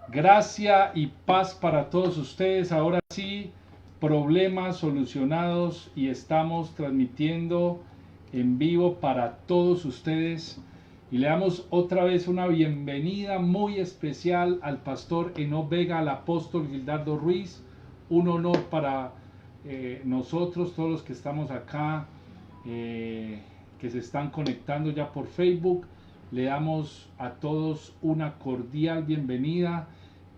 Gracia y paz para todos ustedes. Ahora sí, problemas solucionados y estamos transmitiendo en vivo para todos ustedes. Y le damos otra vez una bienvenida muy especial al pastor Enoc Vega, al apóstol Gildardo Ruiz. Un honor para nosotros, todos los que estamos acá, que se están conectando ya por Facebook. Le damos a todos una cordial bienvenida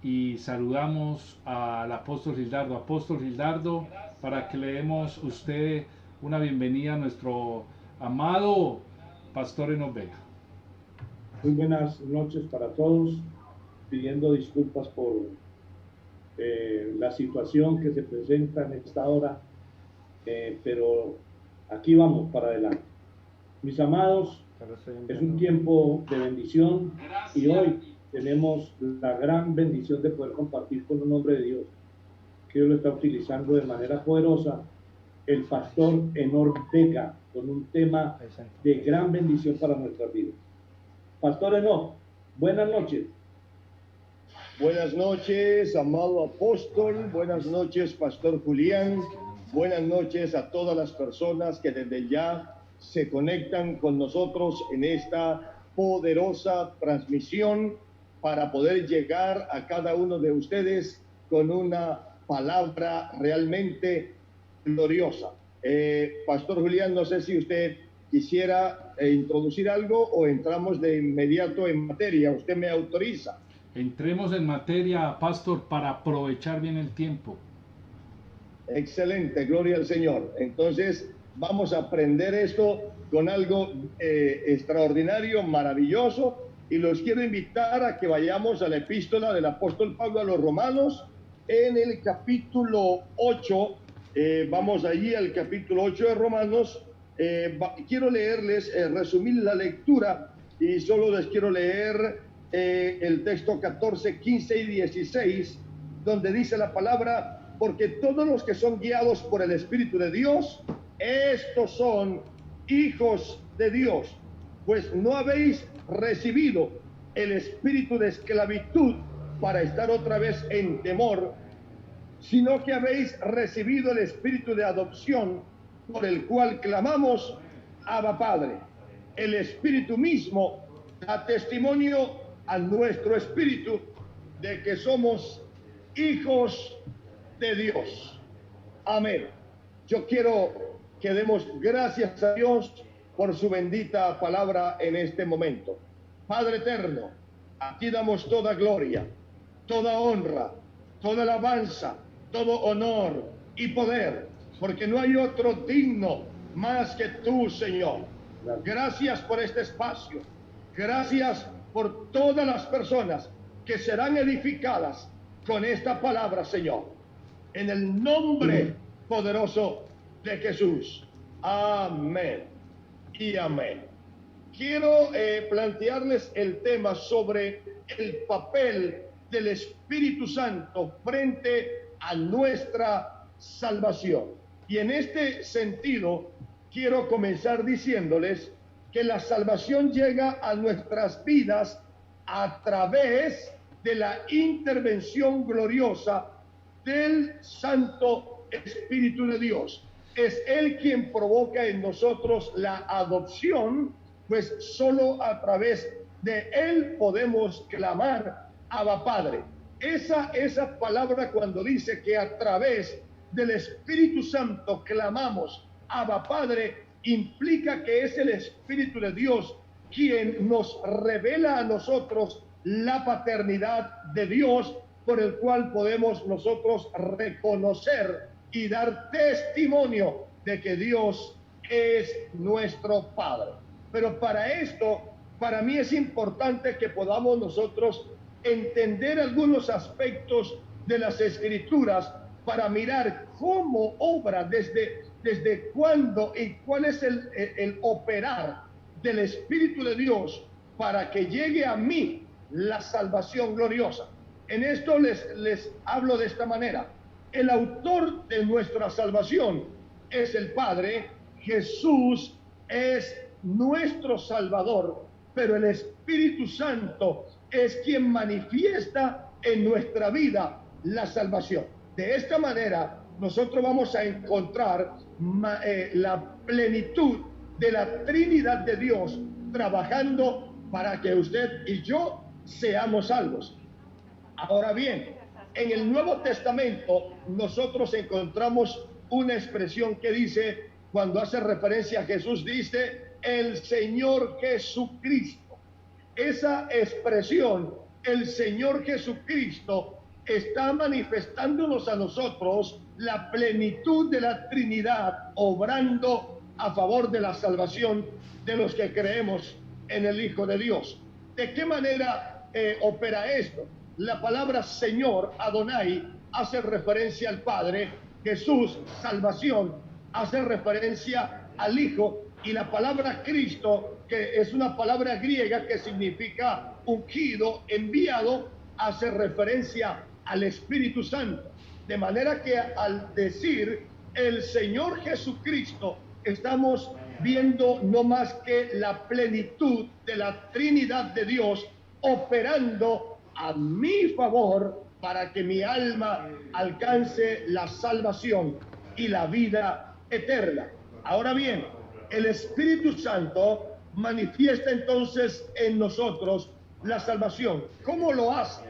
y saludamos al apóstol Gildardo. Apóstol Gildardo, para que le demos usted una bienvenida a nuestro amado pastor Enoc Vega. Muy buenas noches para todos, pidiendo disculpas por la situación que se presenta en esta hora, pero aquí vamos para adelante. Mis amados, es un tiempo de bendición y hoy tenemos la gran bendición de poder compartir con un hombre de Dios que Dios lo está utilizando de manera poderosa, el pastor Enoc Vega, con un tema de gran bendición para nuestras vidas. Pastor Enoc, buenas noches. Buenas noches, amado apóstol. Buenas noches, pastor Julián. Buenas noches a todas las personas que desde ya se conectan con nosotros en esta poderosa transmisión para poder llegar a cada uno de ustedes con una palabra realmente gloriosa. Pastor Julián, no sé si usted quisiera introducir algo o entramos de inmediato en materia. ¿Usted me autoriza? Entremos en materia, pastor, para aprovechar bien el tiempo. Excelente, gloria al Señor. Entonces, vamos a aprender esto con algo extraordinario, maravilloso, y los quiero invitar a que vayamos a la epístola del apóstol Pablo a los Romanos, en el capítulo 8, vamos allí al capítulo 8 de Romanos. Quiero leerles, resumir la lectura, y solo les quiero leer el texto 14, 15 y 16, donde dice la palabra: porque todos los que son guiados por el Espíritu de Dios, estos son hijos de Dios. Pues no habéis recibido el espíritu de esclavitud para estar otra vez en temor, sino que habéis recibido el espíritu de adopción, por el cual clamamos: Abba, Padre. El Espíritu mismo da testimonio a nuestro espíritu de que somos hijos de Dios. Amén. Yo quiero que demos gracias a Dios por su bendita palabra en este momento. Padre eterno, a ti damos toda gloria, toda honra, toda alabanza, todo honor y poder, porque no hay otro digno más que tú, Señor. Gracias por este espacio. Gracias por todas las personas que serán edificadas con esta palabra, Señor. En el nombre poderoso de Jesús. Amén y amén. Quiero plantearles el tema sobre el papel del Espíritu Santo frente a nuestra salvación. Y en este sentido, quiero comenzar diciéndoles que la salvación llega a nuestras vidas a través de la intervención gloriosa del Santo Espíritu de Dios. Es Él quien provoca en nosotros la adopción, pues solo a través de Él podemos clamar Abba, Padre. Esa palabra, cuando dice que a través del Espíritu Santo clamamos Abba, Padre, implica que es el Espíritu de Dios quien nos revela a nosotros la paternidad de Dios, por el cual podemos nosotros reconocer y dar testimonio de que Dios es nuestro Padre. Pero para esto, para mí es importante que podamos nosotros entender algunos aspectos de las Escrituras para mirar cómo obra, desde cuándo y cuál es el operar del Espíritu de Dios para que llegue a mí la salvación gloriosa. En esto les hablo de esta manera. El autor de nuestra salvación es el Padre. Jesús es nuestro Salvador, pero el Espíritu Santo es quien manifiesta en nuestra vida la salvación. De esta manera nosotros vamos a encontrar la plenitud de la Trinidad de Dios trabajando para que usted y yo seamos salvos. Ahora bien, en el Nuevo Testamento nosotros encontramos una expresión que dice, cuando hace referencia a Jesús, dice el Señor Jesucristo. Esa expresión, el Señor Jesucristo, está manifestándonos a nosotros la plenitud de la Trinidad, obrando a favor de la salvación de los que creemos en el Hijo de Dios. ¿De qué manera opera esto? La palabra Señor, Adonai, hace referencia al Padre. Jesús, salvación, hace referencia al Hijo. Y la palabra Cristo, que es una palabra griega que significa ungido, enviado, hace referencia al Espíritu Santo. De manera que al decir el Señor Jesucristo, estamos viendo no más que la plenitud de la Trinidad de Dios operando a mi favor para que mi alma alcance la salvación y la vida eterna. Ahora bien, el Espíritu Santo manifiesta entonces en nosotros la salvación. ¿Cómo lo hace?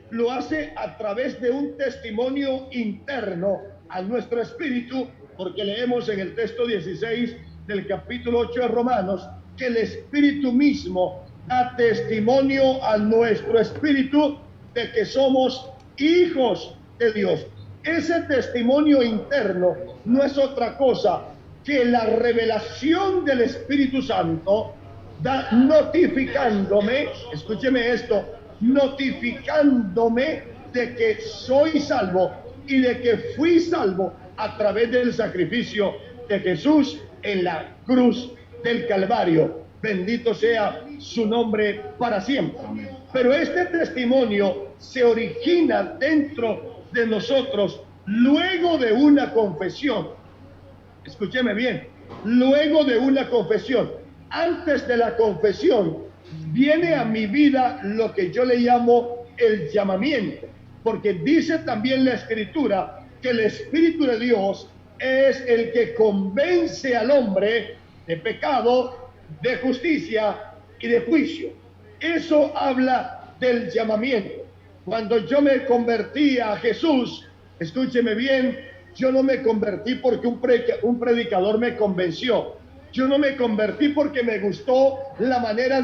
Lo hace a través de un testimonio interno a nuestro espíritu, porque leemos en el texto 16 del capítulo 8 de Romanos que el Espíritu mismo da testimonio a nuestro espíritu de que somos hijos de Dios. Ese testimonio interno no es otra cosa que la revelación del Espíritu Santo da notificándome, escúcheme esto, notificándome de que soy salvo y de que fui salvo a través del sacrificio de Jesús en la cruz del Calvario. Bendito sea su nombre para siempre. Pero este testimonio se origina dentro de nosotros luego de una confesión. Escúcheme bien, luego de una confesión. Antes de la confesión viene a mi vida lo que yo le llamo el llamamiento, porque dice también la Escritura que el Espíritu de Dios es el que convence al hombre de pecado, de justicia y de juicio. Eso habla del llamamiento. Cuando yo me convertí a Jesús, escúcheme bien, yo no me convertí porque un predicador me convenció. Yo no me convertí porque me gustó la manera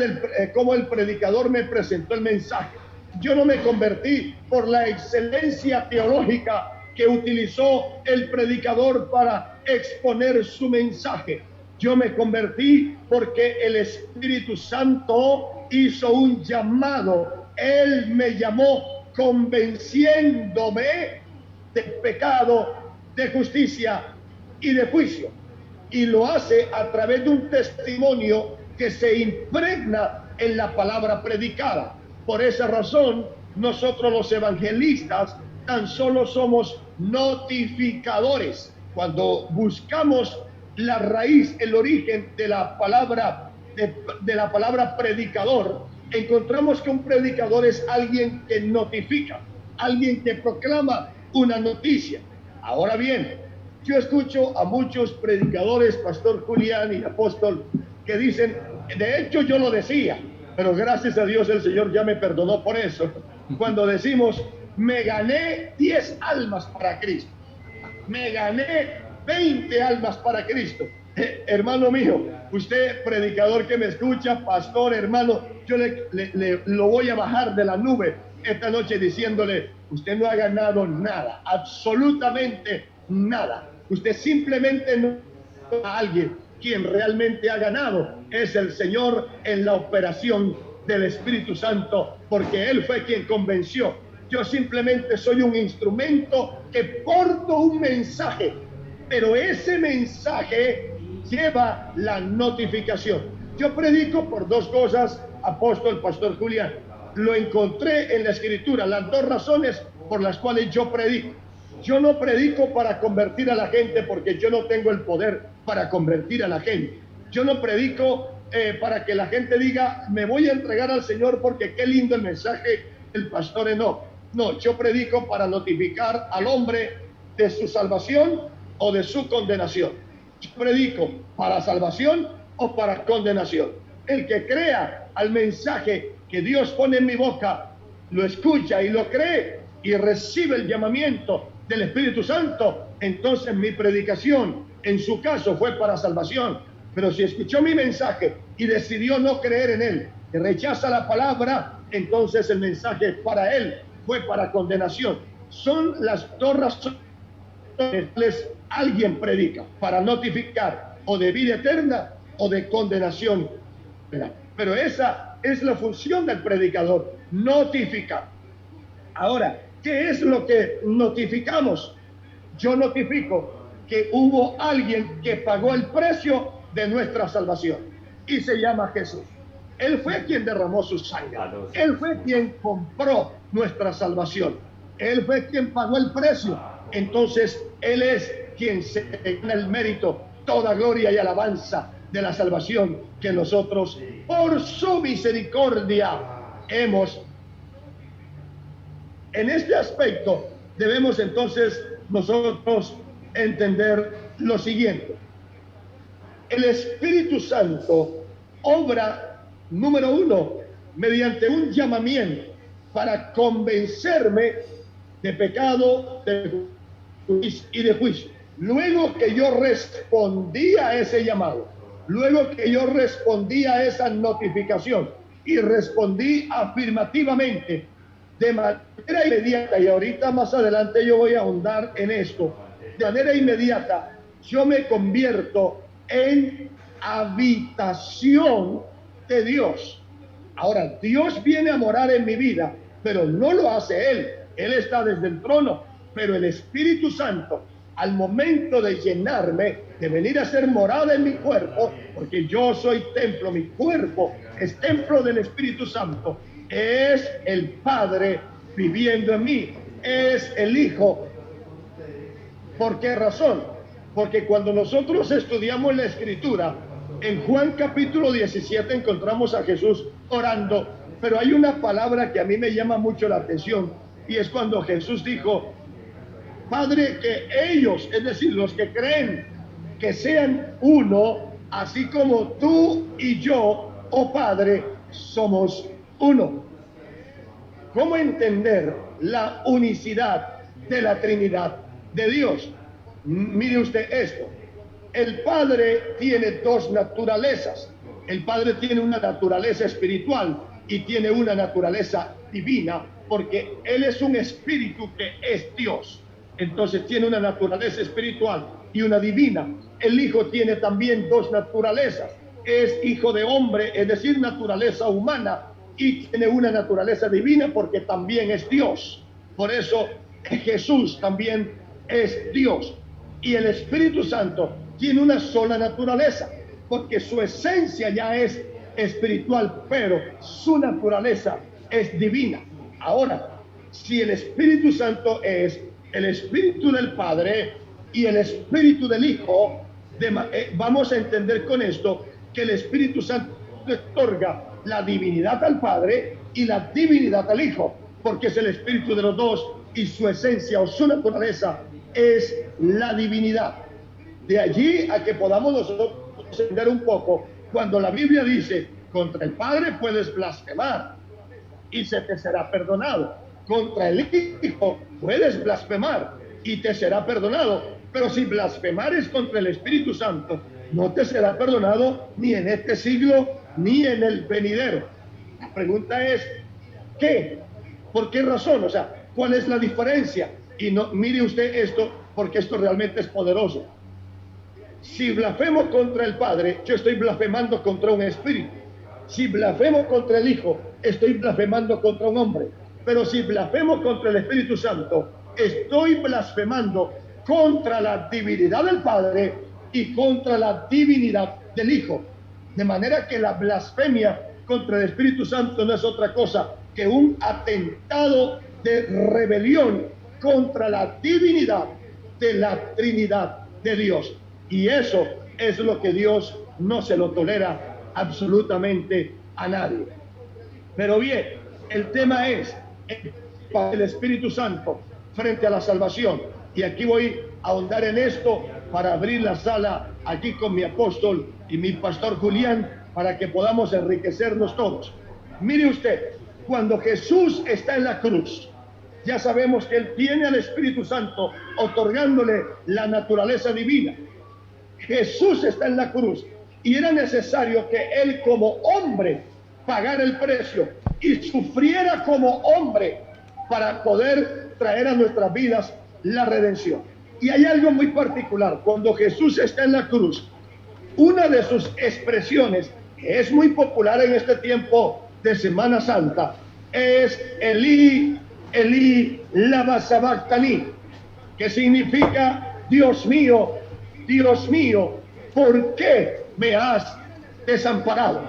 cómo el predicador me presentó el mensaje. Yo no me convertí por la excelencia teológica que utilizó el predicador para exponer su mensaje. Yo me convertí porque el Espíritu Santo hizo un llamado. Él me llamó convenciéndome de pecado, de justicia y de juicio. Y lo hace a través de un testimonio que se impregna en la palabra predicada. Por esa razón, nosotros los evangelistas tan solo somos notificadores. Cuando buscamos la raíz, el origen de la palabra predicador, encontramos que un predicador es alguien que notifica, alguien que proclama una noticia. Ahora bien, yo escucho a muchos predicadores, Pastor Julián y Apóstol, que dicen, de hecho yo lo decía, pero gracias a Dios el Señor ya me perdonó por eso. Cuando decimos, me gané 10 almas para Cristo, me gané 20 almas para Cristo. Hermano mío, usted predicador que me escucha, pastor, hermano, yo lo voy a bajar de la nube esta noche diciéndole, usted no ha ganado nada, absolutamente nada. Usted simplemente no a alguien. Quien realmente ha ganado es el Señor en la operación del Espíritu Santo, porque Él fue quien convenció. Yo simplemente soy un instrumento que porto un mensaje, pero ese mensaje lleva la notificación. Yo predico por dos cosas, apóstol, pastor Julián. Lo encontré en la Escritura, las dos razones por las cuales yo predico. Yo no predico para convertir a la gente porque yo no tengo el poder para convertir a la gente. Yo no predico para que la gente diga, me voy a entregar al Señor porque qué lindo el mensaje del pastor Enoch. No, yo predico para notificar al hombre de su salvación o de su condenación. Yo predico para salvación o para condenación. El que crea al mensaje que Dios pone en mi boca, lo escucha y lo cree y recibe el llamamiento del Espíritu Santo, entonces mi predicación en su caso fue para salvación. Pero si escuchó mi mensaje y decidió no creer en él, que rechaza la palabra, entonces el mensaje para él fue para condenación. Son las dos razones por las cuales alguien predica: para notificar o de vida eterna o de condenación. Pero esa es la función del predicador, notificar. Ahora, ¿qué es lo que notificamos? Yo notifico que hubo alguien que pagó el precio de nuestra salvación y se llama Jesús. Él fue quien derramó su sangre. Él fue quien compró nuestra salvación. Él fue quien pagó el precio. Entonces, Él es quien se gana el mérito, toda gloria y alabanza de la salvación que nosotros, por su misericordia, hemos. En este aspecto, debemos entonces nosotros entender lo siguiente. El Espíritu Santo obra, número uno, mediante un llamamiento para convencerme de pecado y de juicio. Luego que yo respondí a ese llamado, luego que yo respondí a esa notificación y respondí afirmativamente, de manera inmediata, y ahorita más adelante yo voy a ahondar en esto, de manera inmediata yo me convierto en habitación de Dios. Ahora, Dios viene a morar en mi vida, pero no lo hace Él. Él está desde el trono, pero el Espíritu Santo, al momento de llenarme, de venir a ser morada en mi cuerpo, porque yo soy templo, mi cuerpo es templo del Espíritu Santo, es el Padre viviendo en mí, es el Hijo. ¿Por qué razón? Porque cuando nosotros estudiamos la Escritura, en Juan capítulo 17 encontramos a Jesús orando, pero hay una palabra que a mí me llama mucho la atención, y es cuando Jesús dijo: Padre, que ellos, es decir, los que creen, que sean uno, así como tú y yo, oh Padre, somos uno. ¿Cómo entender la unicidad de la Trinidad de Dios? Mire usted esto. El Padre tiene dos naturalezas. El Padre tiene una naturaleza espiritual y tiene una naturaleza divina, porque Él es un espíritu que es Dios. Entonces tiene una naturaleza espiritual y una divina. El Hijo tiene también dos naturalezas. Es hijo de hombre, es decir, naturaleza humana, y tiene una naturaleza divina porque también es Dios. Por eso Jesús también es Dios. Y el Espíritu Santo tiene una sola naturaleza, porque su esencia ya es espiritual, pero su naturaleza es divina. Ahora, si el Espíritu Santo es el Espíritu del Padre y el Espíritu del Hijo, vamos a entender con esto que el Espíritu Santo otorga la divinidad al Padre y la divinidad al Hijo, porque es el Espíritu de los dos y su esencia o su naturaleza es la divinidad. De allí a que podamos nosotros entender un poco cuando la Biblia dice: contra el Padre puedes blasfemar y se te será perdonado, contra el Hijo puedes blasfemar y te será perdonado, pero si blasfemares contra el Espíritu Santo, no te será perdonado ni en este siglo ni en el venidero. La pregunta es, ¿qué? ¿Por qué razón? O sea, ¿cuál es la diferencia? Y no, mire usted esto, porque esto realmente es poderoso. Si blasfemo contra el Padre, yo estoy blasfemando contra un espíritu. Si blasfemo contra el Hijo, estoy blasfemando contra un hombre. Pero si blasfemo contra el Espíritu Santo, estoy blasfemando contra la divinidad del Padre y contra la divinidad del Hijo. De manera que la blasfemia contra el Espíritu Santo no es otra cosa que un atentado de rebelión contra la divinidad de la Trinidad de Dios. Y eso es lo que Dios no se lo tolera absolutamente a nadie. Pero bien, el tema es, el Espíritu Santo frente a la salvación. Y aquí voy a ahondar en esto para abrir la sala aquí con mi apóstol y mi pastor Julián para que podamos enriquecernos todos. Mire usted, cuando Jesús está en la cruz, ya sabemos que Él tiene al Espíritu Santo otorgándole la naturaleza divina. Jesús está en la cruz y era necesario que Él como hombre pagara el precio y sufriera como hombre para poder traer a nuestras vidas la redención. Y hay algo muy particular, cuando Jesús está en la cruz, una de sus expresiones que es muy popular en este tiempo de Semana Santa es Elí, Elí, lama sabactani, que significa Dios mío, ¿por qué me has desamparado?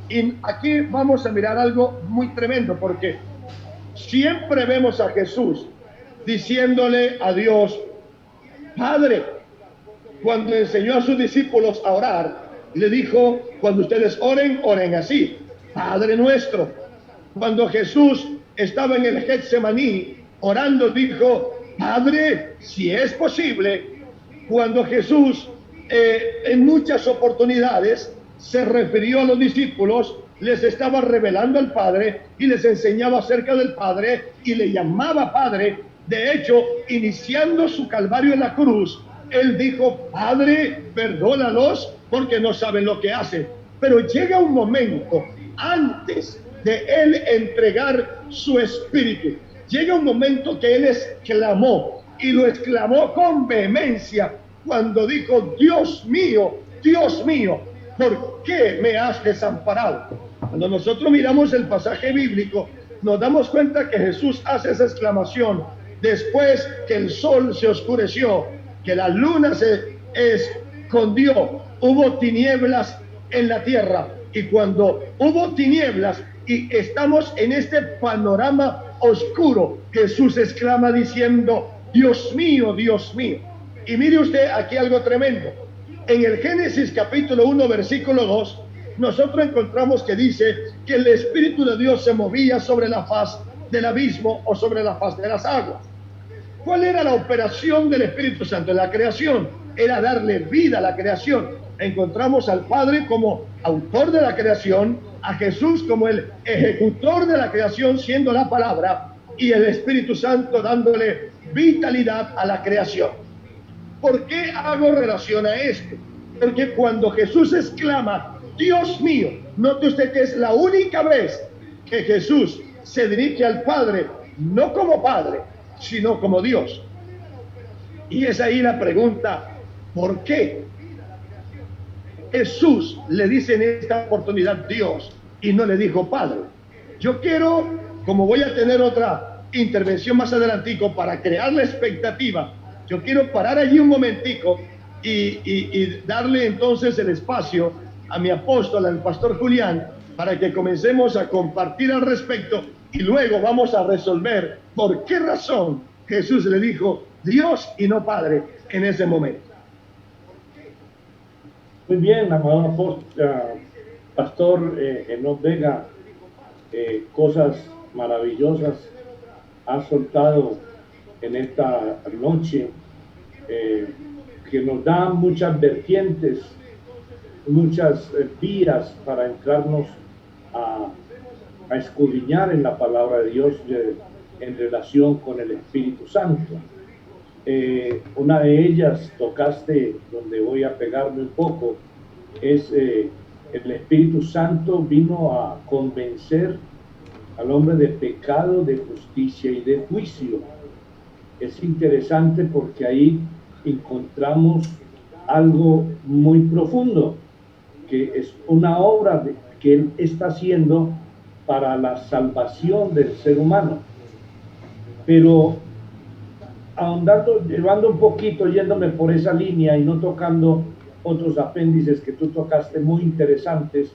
Y aquí vamos a mirar algo muy tremendo, porque siempre vemos a Jesús diciéndole a Dios, Padre. Cuando enseñó a sus discípulos a orar, le dijo, cuando ustedes oren, oren así, Padre nuestro. Cuando Jesús estaba en el Getsemaní orando, dijo, Padre, si es posible. Cuando Jesús en muchas oportunidades se refirió a los discípulos, les estaba revelando al Padre y les enseñaba acerca del Padre y le llamaba Padre. De hecho, iniciando su calvario en la cruz, Él dijo, Padre, perdónalos porque no saben lo que hacen. Pero llega un momento antes de Él entregar su espíritu. Llega un momento que Él exclamó, y lo exclamó con vehemencia, cuando dijo, Dios mío, ¿por qué me has desamparado? Cuando nosotros miramos el pasaje bíblico, nos damos cuenta que Jesús hace esa exclamación después que el sol se oscureció, que la luna se escondió, hubo tinieblas en la tierra. Y cuando hubo tinieblas y estamos en este panorama oscuro, Jesús exclama diciendo, Dios mío, Dios mío. Y mire usted aquí algo tremendo. En el Génesis capítulo 1, versículo 2, nosotros encontramos que dice que el Espíritu de Dios se movía sobre la faz del abismo o sobre la faz de las aguas. ¿Cuál era la operación del Espíritu Santo en la creación? Era darle vida a la creación. Encontramos al Padre como autor de la creación, a Jesús como el ejecutor de la creación, siendo la palabra, y el Espíritu Santo dándole vitalidad a la creación. ¿Por qué hago relación a esto? Porque cuando Jesús exclama, Dios mío, note usted que es la única vez que Jesús se dirige al Padre, no como Padre, sino como Dios. Y es ahí la pregunta, ¿por qué Jesús le dice en esta oportunidad Dios y no le dijo Padre? Yo quiero, como voy a tener otra intervención más adelantico para crear la expectativa, yo quiero parar allí un momentico y darle entonces el espacio a mi apóstol, al pastor Julián, para que comencemos a compartir al respecto y luego vamos a resolver por qué razón Jesús le dijo Dios y no Padre en ese momento. Muy bien, amado pastor Enoch Vega, cosas maravillosas ha soltado en esta noche, que nos da muchas vertientes, muchas vías para entrarnos a escudriñar en la palabra de Dios en relación con el Espíritu Santo. Una de ellas, tocaste, donde voy a pegarme un poco, es el Espíritu Santo vino a convencer al hombre de pecado, de justicia y de juicio. Es interesante porque ahí encontramos algo muy profundo, que es una obra que Él está haciendo para la salvación del ser humano. Pero ahondando, llevando un poquito, yéndome por esa línea y no tocando otros apéndices que tú tocaste muy interesantes,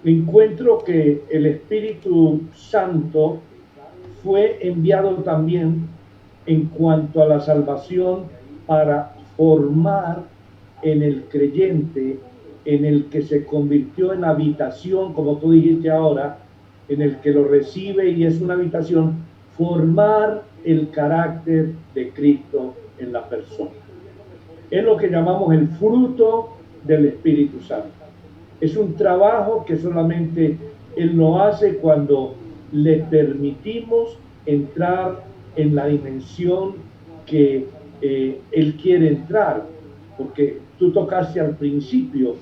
encuentro que el Espíritu Santo fue enviado también en cuanto a la salvación para formar en el creyente, en el que se convirtió en habitación, como tú dijiste ahora, en el que lo recibe y es una habitación, formar el carácter de Cristo en la persona. Es lo que llamamos el fruto del Espíritu Santo. Es un trabajo que solamente Él lo hace cuando le permitimos entrar en la dimensión que Él quiere entrar. Porque tú tocaste al principio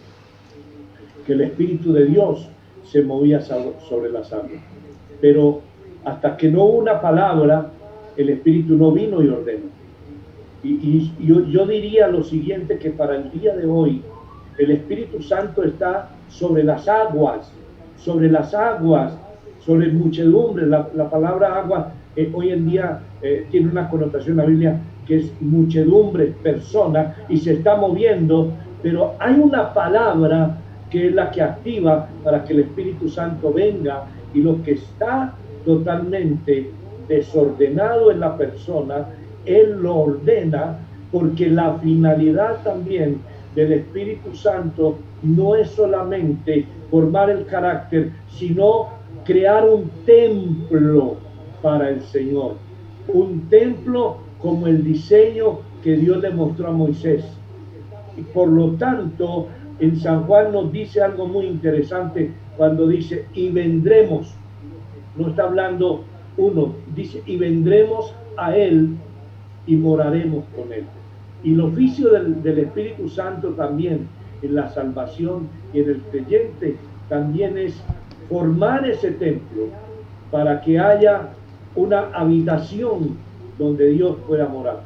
que el Espíritu de Dios se movía sobre las aguas. Pero hasta que no hubo una palabra, el Espíritu no vino y ordenó. Y yo diría lo siguiente, que para el día de hoy, el Espíritu Santo está sobre las aguas, sobre muchedumbre. La palabra agua hoy en día tiene una connotación en la Biblia que es muchedumbre, persona, y se está moviendo, pero hay una palabra que es la que activa para que el Espíritu Santo venga, y lo que está totalmente desordenado en la persona, Él lo ordena, porque la finalidad también del Espíritu Santo no es solamente formar el carácter, sino crear un templo para el Señor, un templo como el diseño que Dios le mostró a Moisés. Y por lo tanto, en San Juan nos dice algo muy interesante cuando dice, y vendremos. No está hablando uno, dice, y vendremos a Él y moraremos con Él. Y el oficio del Espíritu Santo también en la salvación y en el creyente también es formar ese templo para que haya una habitación donde Dios pueda morar.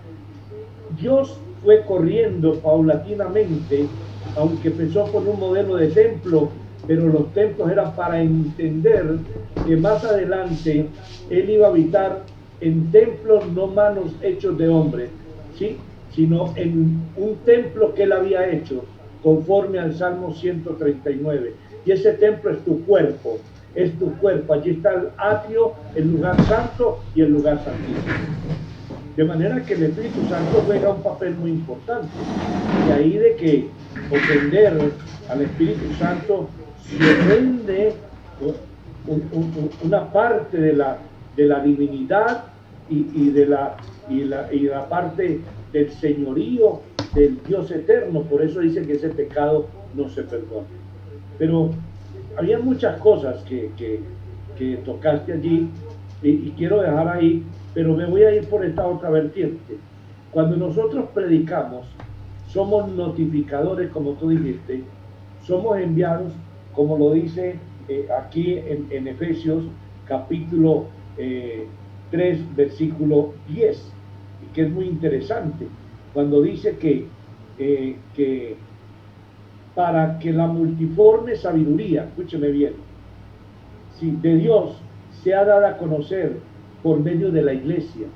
Dios fue corriendo paulatinamente, aunque empezó con un modelo de templo, pero los templos eran para entender que más adelante Él iba a habitar en templos no manos hechos de hombres, ¿sí?, sino en un templo que Él había hecho conforme al Salmo 139. Y ese templo es tu cuerpo, Allí está el atrio, el lugar santo y el lugar santísimo. De manera que el Espíritu Santo juega un papel muy importante. Y ahí de que ofender al Espíritu Santo se ofende una parte de la divinidad y la parte del señorío del Dios eterno. Por eso dice que ese pecado no se perdona. Pero había muchas cosas que tocaste allí y quiero dejar ahí, pero me voy a ir por esta otra vertiente. Cuando nosotros predicamos, somos notificadores, como tú dijiste, somos enviados, como lo dice aquí en Efesios capítulo 3, versículo 10, que es muy interesante, cuando dice que para que la multiforme sabiduría, escúcheme bien, si de Dios sea dada a conocer por medio de la iglesia.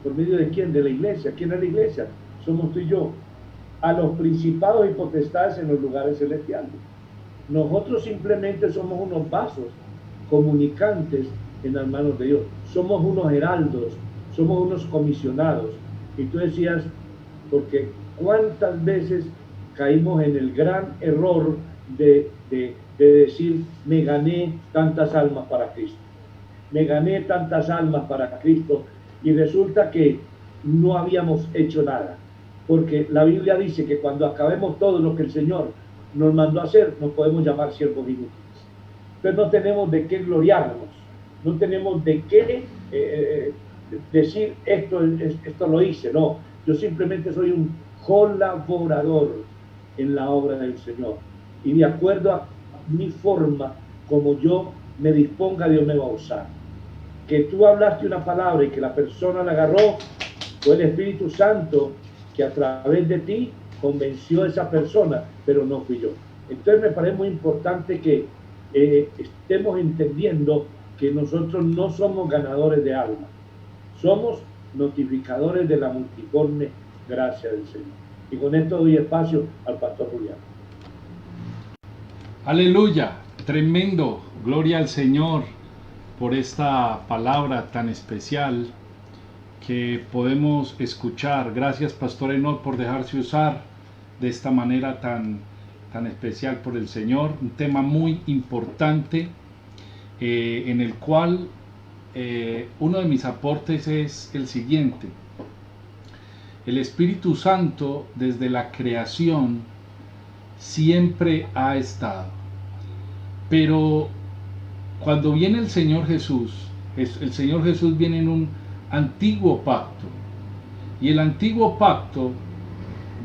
¿Por medio de quién? De la iglesia. ¿Quién es la iglesia? Somos tú y yo. A los principados y potestades en los lugares celestiales. Nosotros simplemente somos unos vasos comunicantes en las manos de Dios. Somos unos heraldos, somos unos comisionados. Y tú decías, porque cuántas veces caímos en el gran error de decir, me gané tantas almas para Cristo. Me gané tantas almas para Cristo, y resulta que no habíamos hecho nada, porque la Biblia dice que cuando acabemos todo lo que el Señor nos mandó a hacer, nos podemos llamar siervos inútiles. Entonces no tenemos de qué gloriarnos, no tenemos de qué decir esto lo hice. No, yo simplemente soy un colaborador en la obra del Señor, y de acuerdo a mi forma, como yo me disponga, Dios me va a usar. Que tú hablaste una palabra y que la persona la agarró, fue el Espíritu Santo que a través de ti convenció a esa persona, pero no fui yo. Entonces me parece muy importante que estemos entendiendo que nosotros no somos ganadores de almas, somos notificadores de la multiforme gracia del Señor. Y con esto doy espacio al pastor Julián. Aleluya, tremendo, gloria al Señor por esta palabra tan especial que podemos escuchar. Gracias, Pastor Enoch, por dejarse usar de esta manera tan especial por el Señor. Un tema muy importante en el cual uno de mis aportes es el siguiente. El Espíritu Santo desde la creación siempre ha estado. Pero cuando viene el Señor Jesús viene en un antiguo pacto. Y el antiguo pacto,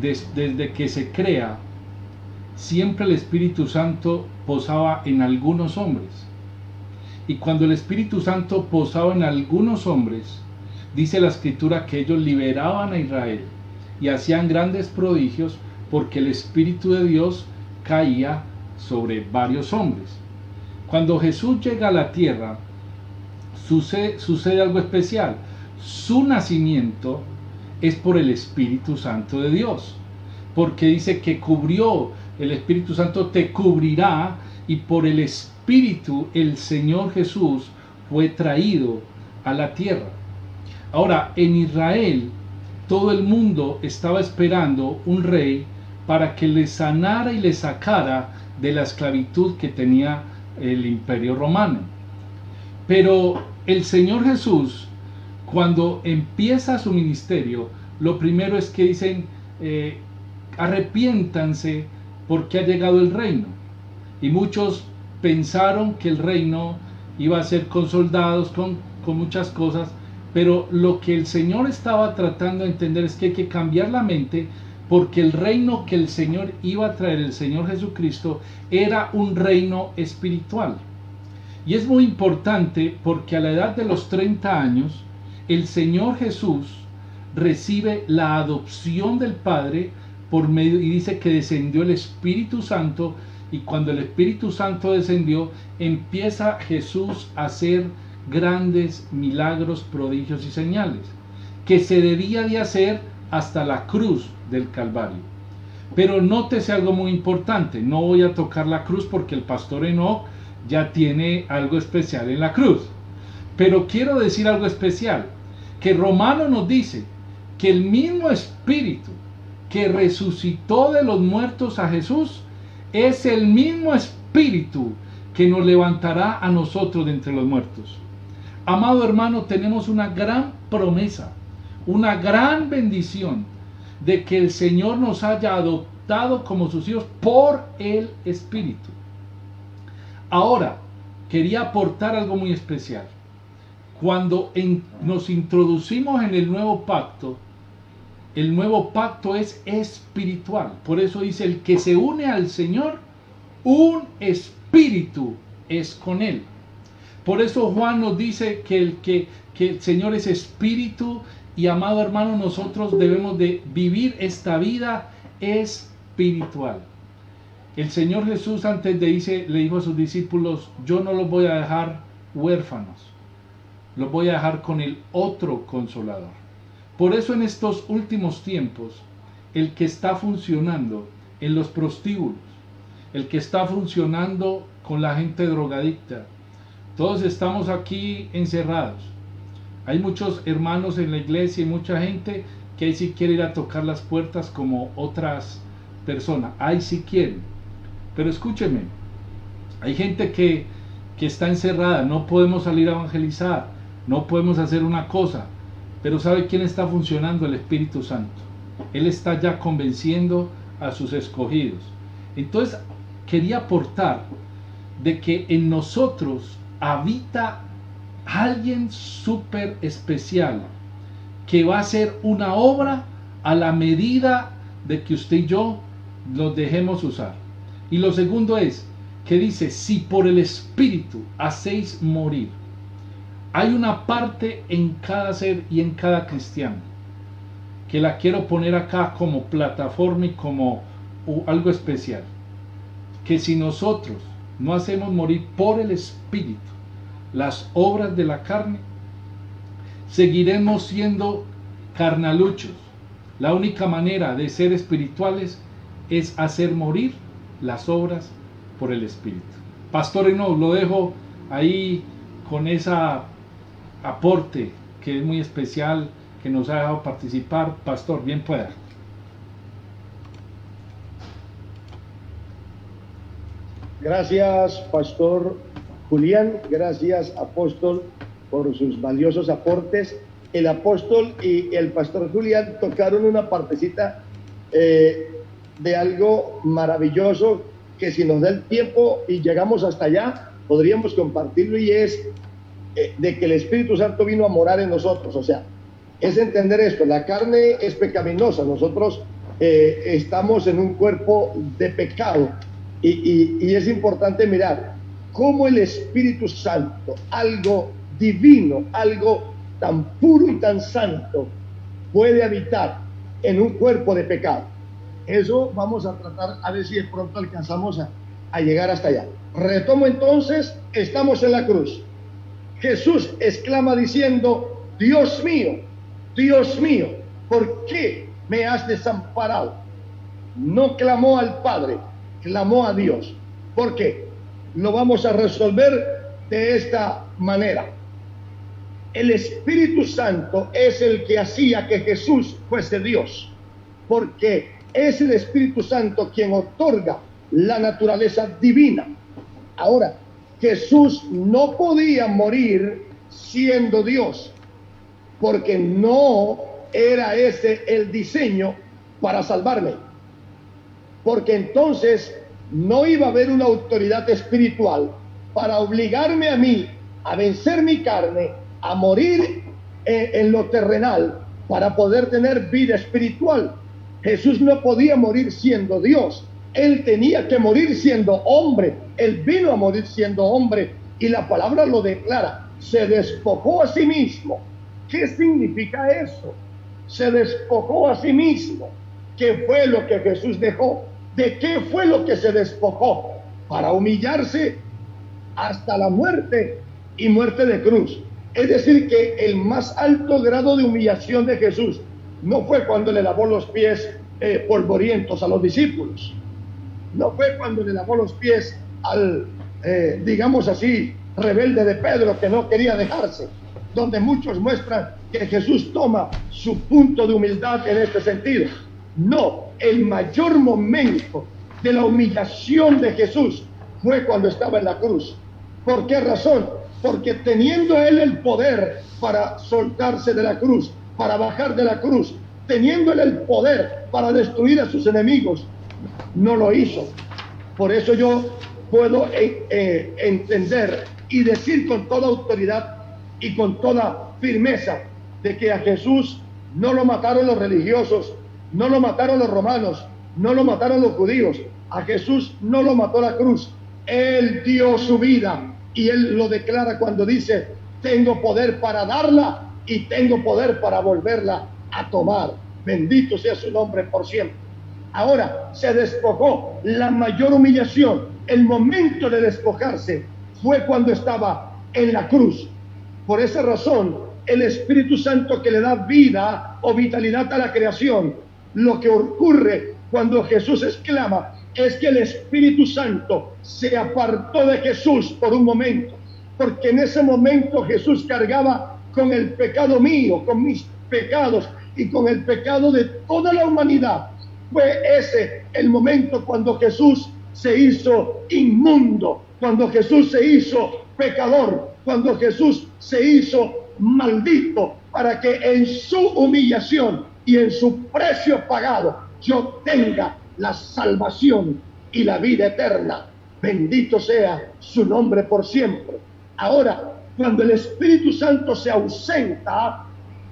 desde que se crea, siempre el Espíritu Santo posaba en algunos hombres. Y cuando el Espíritu Santo posaba en algunos hombres, dice la Escritura que ellos liberaban a Israel y hacían grandes prodigios porque el Espíritu de Dios caía sobre varios hombres. Cuando Jesús llega a la tierra, sucede algo especial. Su nacimiento es por el Espíritu Santo de Dios, porque dice que el Espíritu Santo te cubrirá, y por el Espíritu el Señor Jesús fue traído a la tierra. Ahora, en Israel todo el mundo estaba esperando un rey para que le sanara y le sacara de la esclavitud que tenía el Imperio Romano. Pero el Señor Jesús, cuando empieza su ministerio, lo primero es que dicen, arrepiéntanse porque ha llegado el reino. Y muchos pensaron que el reino iba a ser con soldados, con muchas cosas, pero lo que el Señor estaba tratando de entender es que hay que cambiar la mente, porque el reino que el Señor iba a traer, el Señor Jesucristo, era un reino espiritual. Y es muy importante porque a la edad de los 30 años, el Señor Jesús recibe la adopción del Padre por medio, y dice que descendió el Espíritu Santo, y cuando el Espíritu Santo descendió, empieza Jesús a hacer grandes milagros, prodigios y señales, que se debía de hacer hasta la cruz del Calvario. Pero nótese algo muy importante, no voy a tocar la cruz porque el pastor Enoch ya tiene algo especial en la cruz. Pero quiero decir algo especial, que Romano nos dice que el mismo Espíritu que resucitó de los muertos a Jesús es el mismo Espíritu que nos levantará a nosotros de entre los muertos. Amado hermano, tenemos una gran promesa, una gran bendición de que el Señor nos haya adoptado como sus hijos por el Espíritu. Ahora, quería aportar algo muy especial. Cuando nos introducimos en el nuevo pacto es espiritual. Por eso dice, el que se une al Señor, un espíritu es con él. Por eso Juan nos dice que el Señor es espíritu, y amado hermano, nosotros debemos de vivir esta vida espiritual. El Señor Jesús antes de irse le dijo a sus discípulos, yo no los voy a dejar huérfanos, los voy a dejar con el otro Consolador. Por eso en estos últimos tiempos, el que está funcionando en los prostíbulos, el que está funcionando con la gente drogadicta, todos estamos aquí encerrados. Hay muchos hermanos en la iglesia y mucha gente que ahí sí quiere ir a tocar las puertas como otras personas. Ahí sí quieren. Pero escúcheme, hay gente que está encerrada, no podemos salir a evangelizar, no podemos hacer una cosa. Pero ¿sabe quién está funcionando? El Espíritu Santo. Él está ya convenciendo a sus escogidos. Entonces, quería aportar de que en nosotros habita alguien súper especial que va a hacer una obra a la medida de que usted y yo nos dejemos usar. Y lo segundo es que dice, si por el Espíritu hacéis morir. Hay una parte en cada ser y en cada cristiano que la quiero poner acá como plataforma y como algo especial. Que si nosotros no hacemos morir por el Espíritu las obras de la carne, seguiremos siendo carnaluchos. La única manera de ser espirituales es hacer morir las obras por el Espíritu. Pastor Enoch, lo dejo ahí con esa aporte que es muy especial, que nos ha dejado participar. Pastor, bien pueda. Gracias, Pastor Julián. Gracias, Apóstol por sus valiosos aportes. El apóstol y el pastor Julián tocaron una partecita de algo maravilloso que, si nos da el tiempo y llegamos hasta allá, podríamos compartirlo, y es de que el Espíritu Santo vino a morar en nosotros. O sea, es entender esto: la carne es pecaminosa, nosotros estamos en un cuerpo de pecado, y es importante mirar cómo el Espíritu Santo, algo divino, algo tan puro y tan santo, puede habitar en un cuerpo de pecado. Eso vamos a tratar, a ver si de pronto alcanzamos a llegar hasta allá. Retomo entonces, estamos en la cruz. Jesús exclama diciendo: Dios mío, ¿por qué me has desamparado? No clamó al Padre, clamó a Dios. ¿Por qué? Lo vamos a resolver de esta manera. El Espíritu Santo es el que hacía que Jesús fuese Dios, porque es el Espíritu Santo quien otorga la naturaleza divina. Ahora, Jesús no podía morir siendo Dios, porque no era ese el diseño para salvarme, porque entonces no iba a haber una autoridad espiritual para obligarme a mí a vencer mi carne, a morir en lo terrenal, para poder tener vida espiritual. Jesús no podía morir siendo Dios, él tenía que morir siendo hombre. Él vino a morir siendo hombre, y la palabra lo declara: se despojó a sí mismo. ¿Qué significa eso? Se despojó a sí mismo. ¿Qué fue lo que Jesús dejó? ¿De qué fue lo que se despojó? Para humillarse hasta la muerte, y muerte de cruz. Es decir, que el más alto grado de humillación de Jesús no fue cuando le lavó los pies polvorientos a los discípulos, no fue cuando le lavó los pies al, digamos así, rebelde de Pedro, que no quería dejarse, donde muchos muestran que Jesús toma su punto de humildad en este sentido. No, el mayor momento de la humillación de Jesús fue cuando estaba en la cruz. ¿Por qué razón? Porque teniendo él el poder para soltarse de la cruz, para bajar de la cruz, teniendo él el poder para destruir a sus enemigos, no lo hizo. Por eso yo puedo entender y decir con toda autoridad y con toda firmeza de que a Jesús no lo mataron los religiosos, no lo mataron los romanos, no lo mataron los judíos. A Jesús no lo mató la cruz. Él dio su vida, y él lo declara cuando dice: tengo poder para darla y tengo poder para volverla a tomar. Bendito sea su nombre por siempre. Ahora se despojó. La mayor humillación, el momento de despojarse, fue cuando estaba en la cruz. Por esa razón, el Espíritu Santo, que le da vida o vitalidad a la creación, lo que ocurre cuando Jesús exclama es que el Espíritu Santo se apartó de Jesús por un momento, porque en ese momento Jesús cargaba con el pecado mío, con mis pecados y con el pecado de toda la humanidad. Fue ese el momento cuando Jesús se hizo inmundo, cuando Jesús se hizo pecador, cuando Jesús se hizo maldito, para que en su humillación y en su precio pagado yo tenga la salvación y la vida eterna. Bendito sea su nombre por siempre. Ahora, cuando el Espíritu Santo se ausenta,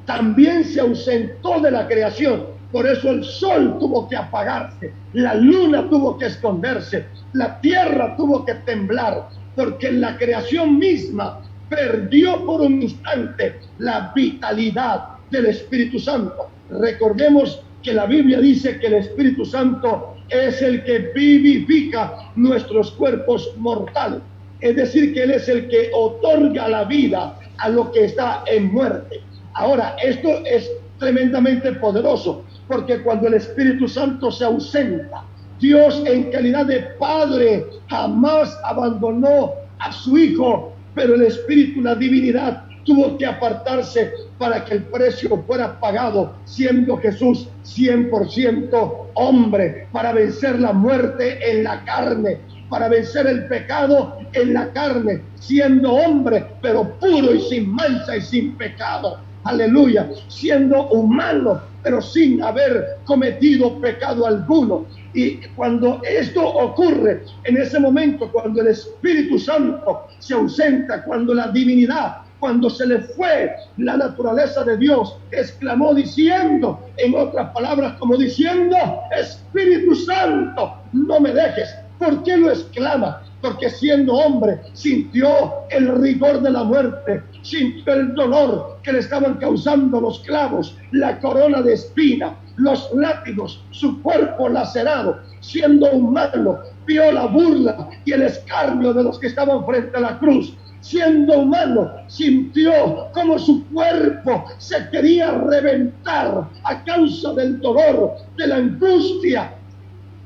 también se ausentó de la creación. Por eso el sol tuvo que apagarse, la luna tuvo que esconderse, la tierra tuvo que temblar, porque la creación misma perdió por un instante la vitalidad del Espíritu Santo. Recordemos que la Biblia dice que el Espíritu Santo es el que vivifica nuestros cuerpos mortales. Es decir, que Él es el que otorga la vida a lo que está en muerte. Ahora, esto es tremendamente poderoso, porque cuando el Espíritu Santo se ausenta, Dios, en calidad de Padre, jamás abandonó a su Hijo, pero el Espíritu, la divinidad, tuvo que apartarse para que el precio fuera pagado, siendo Jesús 100% hombre, para vencer la muerte en la carne, para vencer el pecado en la carne, siendo hombre, pero puro y sin mancha y sin pecado. Aleluya, siendo humano, pero sin haber cometido pecado alguno. Y cuando esto ocurre, en ese momento, cuando el Espíritu Santo se ausenta, cuando la divinidad, cuando se le fue la naturaleza de Dios, exclamó diciendo, en otras palabras, como diciendo: Espíritu Santo, no me dejes. ¿Por qué lo exclama? Porque siendo hombre sintió el rigor de la muerte, sintió el dolor que le estaban causando los clavos, la corona de espina, los látigos, su cuerpo lacerado. Siendo humano, vio la burla y el escarnio de los que estaban frente a la cruz. Siendo humano, sintió como su cuerpo se quería reventar a causa del dolor, de la angustia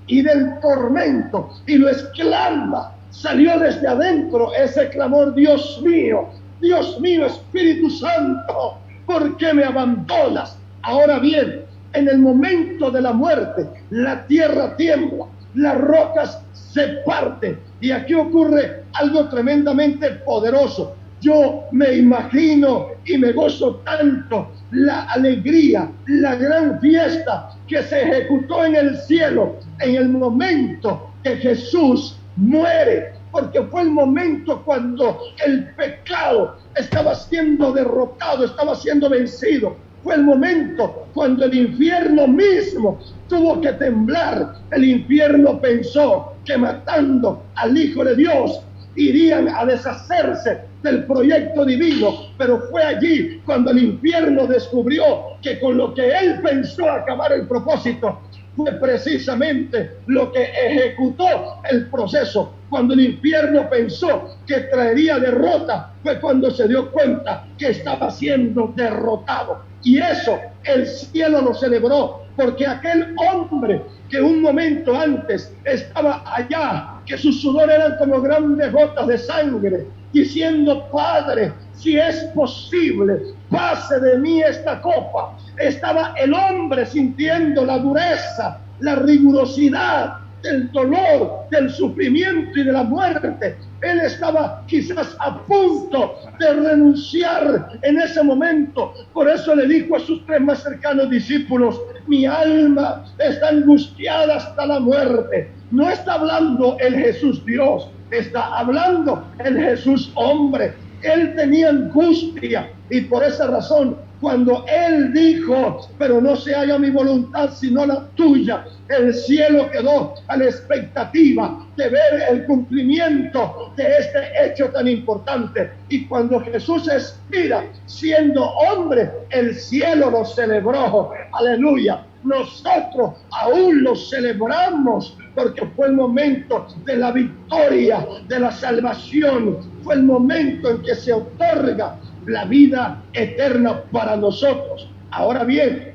y del tormento, y lo exclama. Salió desde adentro ese clamor: Dios mío, Espíritu Santo, ¿por qué me abandonas? Ahora bien, en el momento de la muerte, la tierra tiembla, las rocas se parten, y aquí ocurre algo tremendamente poderoso. Yo me imagino y me gozo tanto la alegría, la gran fiesta que se ejecutó en el cielo en el momento que Jesús muere, porque fue el momento cuando el pecado estaba siendo derrotado, estaba siendo vencido. Fue el momento cuando el infierno mismo tuvo que temblar. El infierno pensó que matando al Hijo de Dios irían a deshacerse del proyecto divino, pero fue allí cuando el infierno descubrió que con lo que él pensó acabar el propósito fue precisamente lo que ejecutó el proceso. Cuando el infierno pensó que traería derrota, fue cuando se dio cuenta que estaba siendo derrotado. Y eso el cielo lo celebró, porque aquel hombre que un momento antes estaba allá, que su sudor eran como grandes gotas de sangre, diciendo: Padre, si es posible, pase de mí esta copa. Estaba el hombre sintiendo la dureza, la rigurosidad del dolor, del sufrimiento y de la muerte. Él estaba quizás a punto de renunciar en ese momento. Por eso le dijo a sus 3 más cercanos discípulos: mi alma está angustiada hasta la muerte. No está hablando el Jesús Dios, está hablando el Jesús hombre. Él tenía angustia, y por esa razón, cuando él dijo: pero no se haga mi voluntad sino la tuya, el cielo quedó a la expectativa de ver el cumplimiento de este hecho tan importante. Y cuando Jesús expira siendo hombre, el cielo lo celebró. Aleluya. Nosotros aún lo celebramos, porque fue el momento de la victoria, de la salvación. Fue el momento en que se otorga la vida eterna para nosotros. Ahora bien,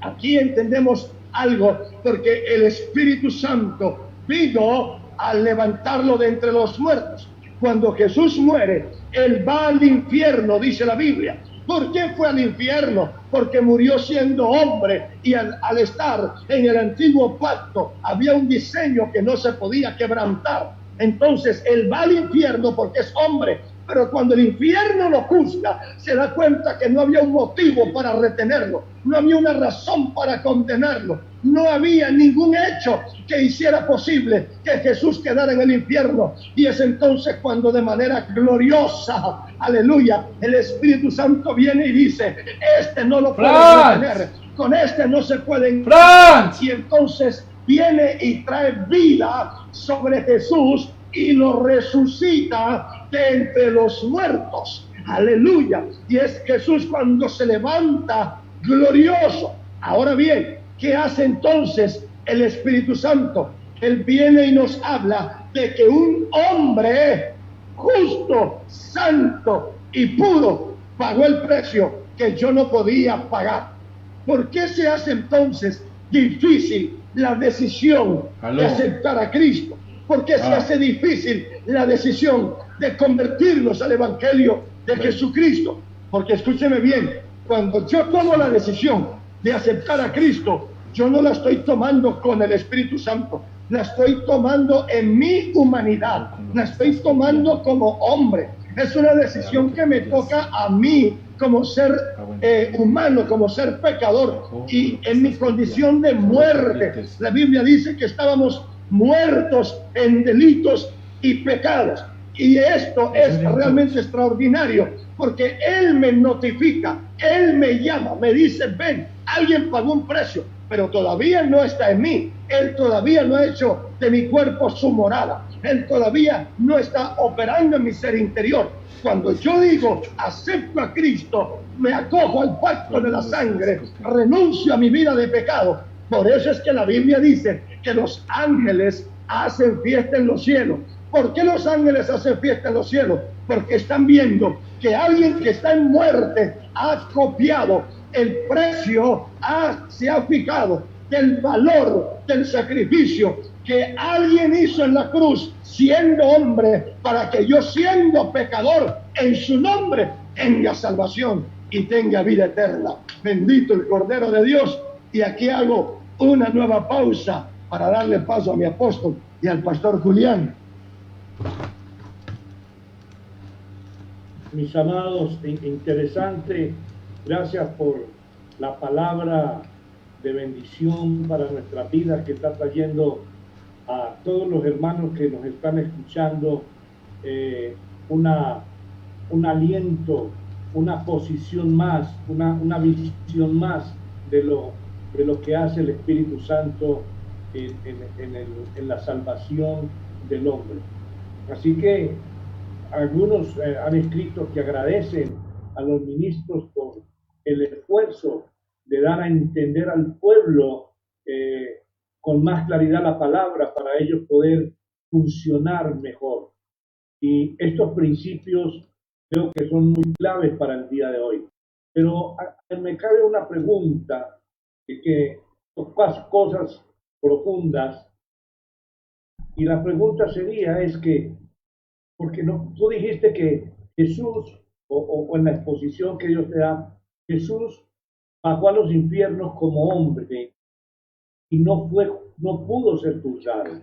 aquí entendemos algo, porque el Espíritu Santo vino a levantarlo de entre los muertos. Cuando Jesús muere, él va al infierno, dice la Biblia. ¿Por qué fue al infierno? Porque murió siendo hombre, y al estar en el antiguo pacto había un diseño que no se podía quebrantar. Entonces él va al infierno porque es hombre, pero cuando el infierno lo juzga, se da cuenta que no había un motivo para retenerlo, no había una razón para condenarlo, no había ningún hecho que hiciera posible que Jesús quedara en el infierno. Y es entonces cuando de manera gloriosa, aleluya, el Espíritu Santo viene y dice: este no lo pueden retener, con este no se pueden. Y entonces viene y trae vida sobre Jesús y lo resucita de entre los muertos. Aleluya. Y es Jesús cuando se levanta glorioso. Ahora bien, ¿qué hace entonces el Espíritu Santo? Él viene y nos habla de que un hombre justo, santo y puro pagó el precio que yo no podía pagar. ¿Por qué se hace entonces difícil la decisión de aceptar a Cristo? ¿Por qué se hace difícil la decisión de convertirnos al Evangelio de Jesucristo? Porque escúcheme bien, cuando yo tomo la decisión de aceptar a Cristo, yo no la estoy tomando con el Espíritu Santo, la estoy tomando en mi humanidad, la estoy tomando como hombre. Es una decisión que me toca a mí como ser humano, como ser pecador, y en mi condición de muerte. La Biblia dice que estábamos muertos en delitos y pecados. Y esto es realmente extraordinario, porque Él me notifica, Él me llama, me dice, ven, alguien pagó un precio, pero todavía no está en mí. Él todavía no ha hecho de mi cuerpo su morada. Él todavía no está operando en mi ser interior. Cuando yo digo, acepto a Cristo, me acojo al pacto de la sangre, renuncio a mi vida de pecado. Por eso es que la Biblia dice que los ángeles hacen fiesta en los cielos. ¿Por qué los ángeles hacen fiesta en los cielos? Porque están viendo que alguien que está en muerte ha copiado el precio, se ha fijado del valor del sacrificio que alguien hizo en la cruz siendo hombre, para que yo, siendo pecador, en su nombre tenga salvación y tenga vida eterna. Bendito el Cordero de Dios. Y aquí hago una nueva pausa para darle paso a mi apóstol y al pastor Julián. Mis amados, interesante. Gracias por la palabra de bendición para nuestra vida que está trayendo a todos los hermanos que nos están escuchando un aliento, una posición más, una visión más de lo que hace el Espíritu Santo en la salvación del hombre. Así que algunos han escrito que agradecen a los ministros por el esfuerzo de dar a entender al pueblo con más claridad la palabra, para ellos poder funcionar mejor. Y estos principios creo que son muy claves para el día de hoy. Pero me cabe una pregunta, que cosas profundas, y la pregunta sería, es que, porque no, tú dijiste que Jesús, o en la exposición que Dios te da, Jesús bajó a los infiernos como hombre y no pudo ser juzgado.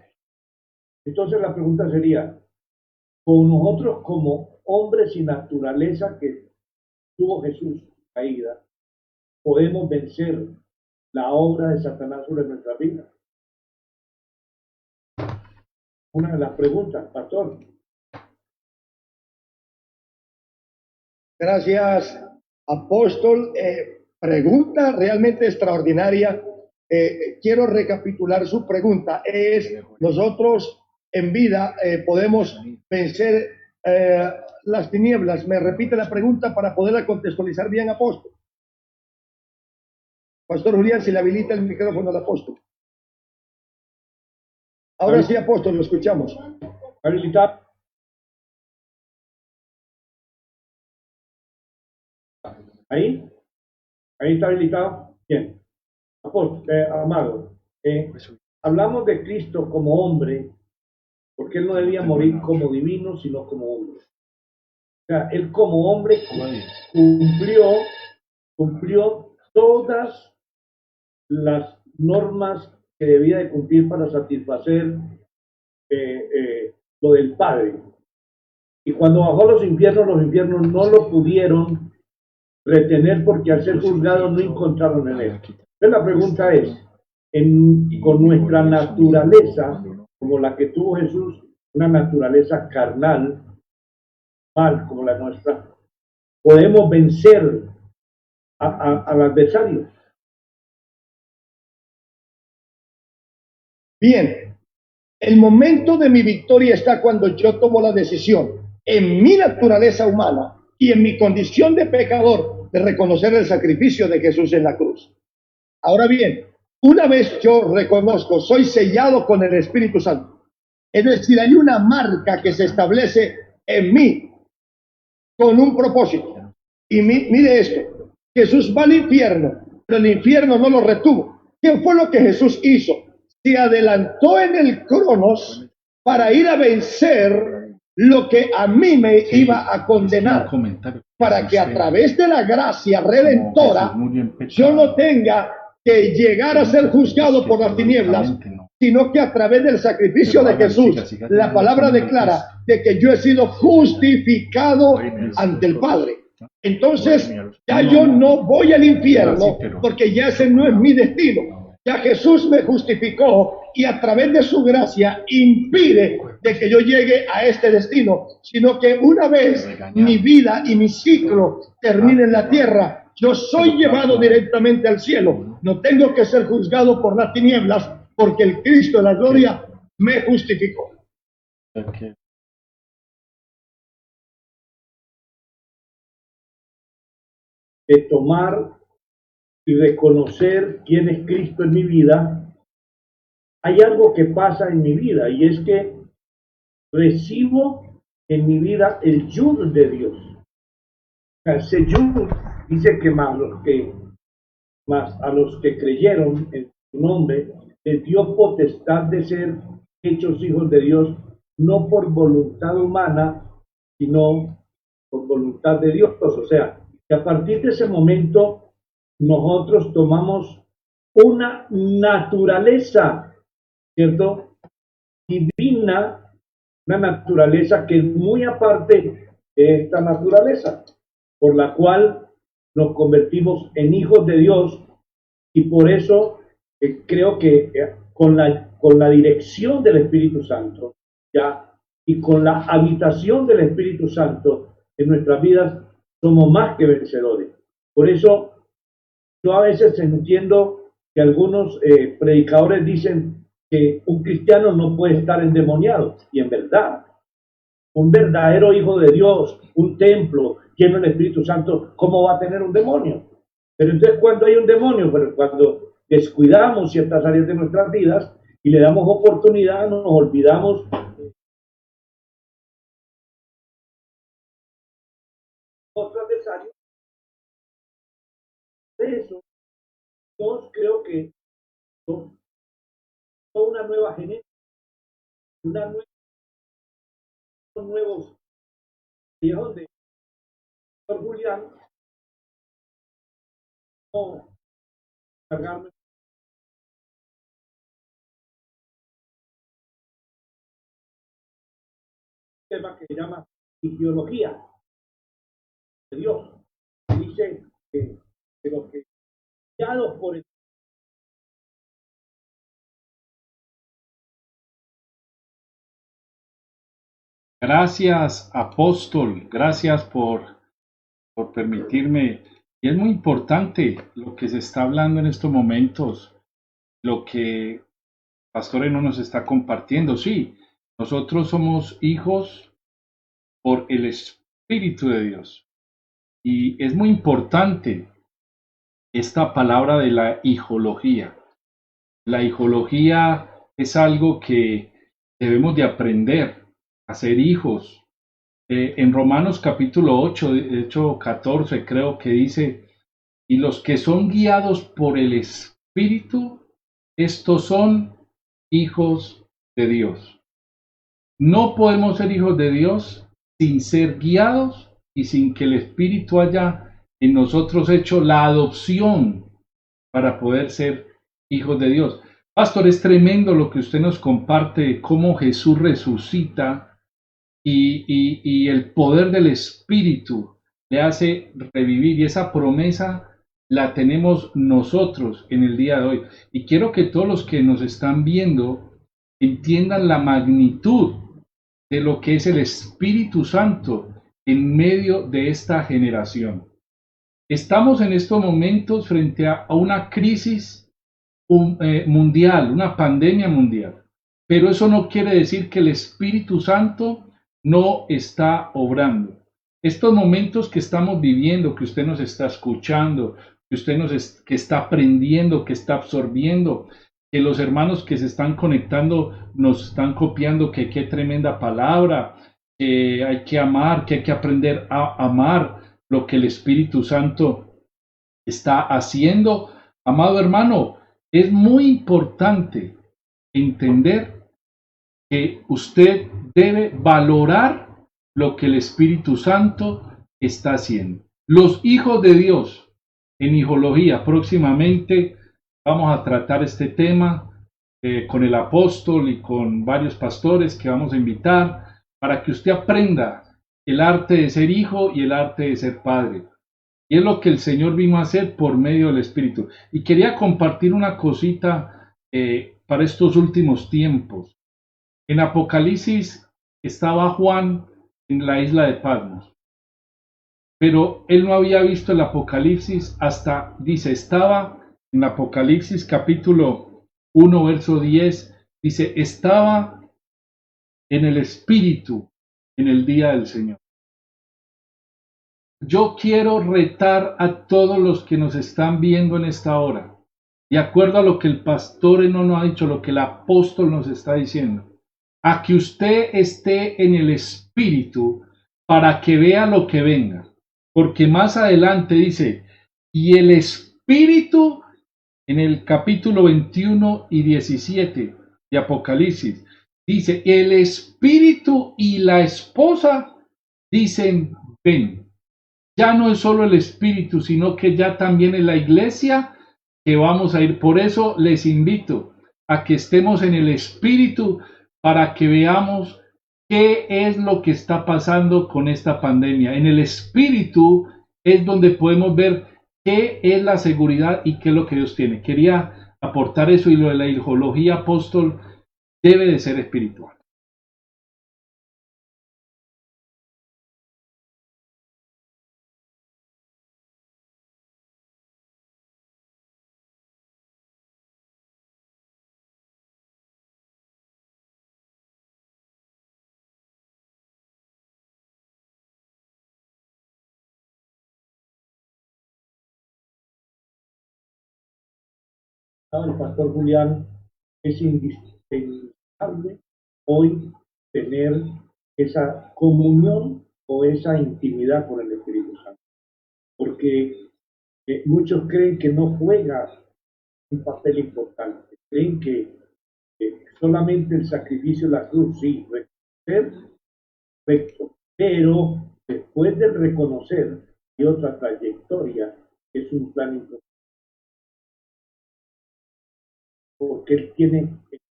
Entonces la pregunta sería, con nosotros como hombres y naturaleza que tuvo Jesús caída, ¿podemos vencer la obra de Satanás sobre nuestra vida? Una de las preguntas, pastor. Gracias, apóstol. Pregunta realmente extraordinaria. Quiero recapitular su pregunta. Nosotros en vida podemos vencer las tinieblas. Me repite la pregunta para poderla contextualizar bien, apóstol. Pastor Julián, si le habilita el micrófono al apóstol. Ahora sí, apóstol, lo escuchamos. Habilitar. Ahí está habilitado. Bien. Apóstol, amado, hablamos de Cristo como hombre, porque Él no debía morir como divino, sino como hombre. O sea, Él como hombre cumplió todas las normas que debía de cumplir para satisfacer lo del Padre. Y cuando bajó a los infiernos no lo pudieron retener, porque al ser juzgado no encontraron en él. Entonces la pregunta es, con nuestra naturaleza, como la que tuvo Jesús, una naturaleza carnal, mal como la nuestra, ¿podemos vencer al adversario? Bien, el momento de mi victoria está cuando yo tomo la decisión, en mi naturaleza humana y en mi condición de pecador, de reconocer el sacrificio de Jesús en la cruz. Ahora bien, una vez yo reconozco, soy sellado con el Espíritu Santo. Es decir, hay una marca que se establece en mí con un propósito. Y mire esto, Jesús va al infierno, pero el infierno no lo retuvo. ¿Qué fue lo que Jesús hizo? Se adelantó en el Cronos para ir a vencer lo que a mí me iba a condenar, para que a través de la gracia redentora yo no tenga que llegar a ser juzgado por las tinieblas, sino que a través del sacrificio de Jesús, la palabra declara de que yo he sido justificado ante el Padre. Entonces, ya yo no voy al infierno, porque ya ese no es mi destino. Ya Jesús me justificó y a través de su gracia impide de que yo llegue a este destino, sino que una vez mi vida y mi ciclo termine en la tierra, yo soy llevado directamente al cielo. No tengo que ser juzgado por las tinieblas, porque el Cristo de la gloria me justificó. De tomar y reconocer quién es Cristo en mi vida, hay algo que pasa en mi vida, y es que recibo en mi vida el yud de Dios. Ese yud dice que más a los que creyeron en su nombre, les dio potestad de ser hechos hijos de Dios, no por voluntad humana, sino por voluntad de Dios. O sea, que a partir de ese momento nosotros tomamos una naturaleza, ¿cierto? Divina, una naturaleza que es muy aparte de esta naturaleza, por la cual nos convertimos en hijos de Dios, y por eso creo que con la dirección del Espíritu Santo, ya, y con la habitación del Espíritu Santo en nuestras vidas, somos más que vencedores. Por eso yo a veces entiendo que algunos predicadores dicen que un cristiano no puede estar endemoniado, y en verdad, un verdadero hijo de Dios, un templo lleno del Espíritu Santo, ¿cómo va a tener un demonio? Pero entonces, cuando hay un demonio, pero cuando descuidamos ciertas áreas de nuestras vidas y le damos oportunidad, nos olvidamos otro adversario. De eso, yo creo que son una nueva genética, nuevos viejos de Julián, o cargarme un tema que se llama ideología de Dios. Dice que los que guiados por el Gracias, apóstol, gracias por permitirme. Y es muy importante lo que se está hablando en estos momentos, lo que Pastor Eno nos está compartiendo. Sí, nosotros somos hijos por el Espíritu de Dios. Y es muy importante esta palabra de la hijología. La hijología es algo que debemos de aprender a ser hijos. En Romanos capítulo 8, de hecho 14, creo que dice, y los que son guiados por el Espíritu, estos son hijos de Dios. No podemos ser hijos de Dios sin ser guiados y sin que el Espíritu haya en nosotros hecho la adopción para poder ser hijos de Dios. Pastor, es tremendo lo que usted nos comparte, cómo Jesús resucita y el poder del Espíritu le hace revivir, y esa promesa la tenemos nosotros en el día de hoy. Y quiero que todos los que nos están viendo entiendan la magnitud de lo que es el Espíritu Santo en medio de esta generación. Estamos en estos momentos frente a una crisis mundial, una pandemia mundial, pero eso no quiere decir que el Espíritu Santo no está obrando. Estos momentos que estamos viviendo, que usted nos está escuchando, que usted que está aprendiendo, que está absorbiendo, que los hermanos que se están conectando nos están copiando, que qué tremenda palabra, que hay que amar, que hay que aprender a amar lo que el Espíritu Santo está haciendo. Amado hermano, es muy importante entender que usted debe valorar lo que el Espíritu Santo está haciendo. Los hijos de Dios en hijología, próximamente vamos a tratar este tema, con el apóstol y con varios pastores que vamos a invitar para que usted aprenda el arte de ser hijo y el arte de ser padre. Y es lo que el Señor vino a hacer por medio del Espíritu. Y quería compartir una cosita para estos últimos tiempos. En Apocalipsis estaba Juan en la isla de Patmos, pero él no había visto el Apocalipsis hasta, dice, estaba en Apocalipsis capítulo 1, verso 10, dice, estaba en el Espíritu en el día del Señor. Yo quiero retar a todos los que nos están viendo en esta hora, de acuerdo a lo que el pastor no nos ha dicho, lo que el apóstol nos está diciendo, a que usted esté en el Espíritu para que vea lo que venga. Porque más adelante dice, y el Espíritu, en el capítulo 21 y 17 de Apocalipsis, dice, el Espíritu y la esposa dicen, ven. Ya no es solo el Espíritu, sino que ya también es la iglesia que vamos a ir. Por eso les invito a que estemos en el Espíritu para que veamos qué es lo que está pasando con esta pandemia. En el Espíritu es donde podemos ver qué es la seguridad y qué es lo que Dios tiene. Quería aportar eso, y lo de la hijología, apóstol, debe de ser espiritual. El pastor Julián, es indispensable hoy tener esa comunión o esa intimidad con el Espíritu Santo, porque muchos creen que no juega un papel importante, creen que solamente el sacrificio de la cruz, sí, reconocer, perfecto, pero después de reconocer hay otra trayectoria, que es un plan importante, porque él tiene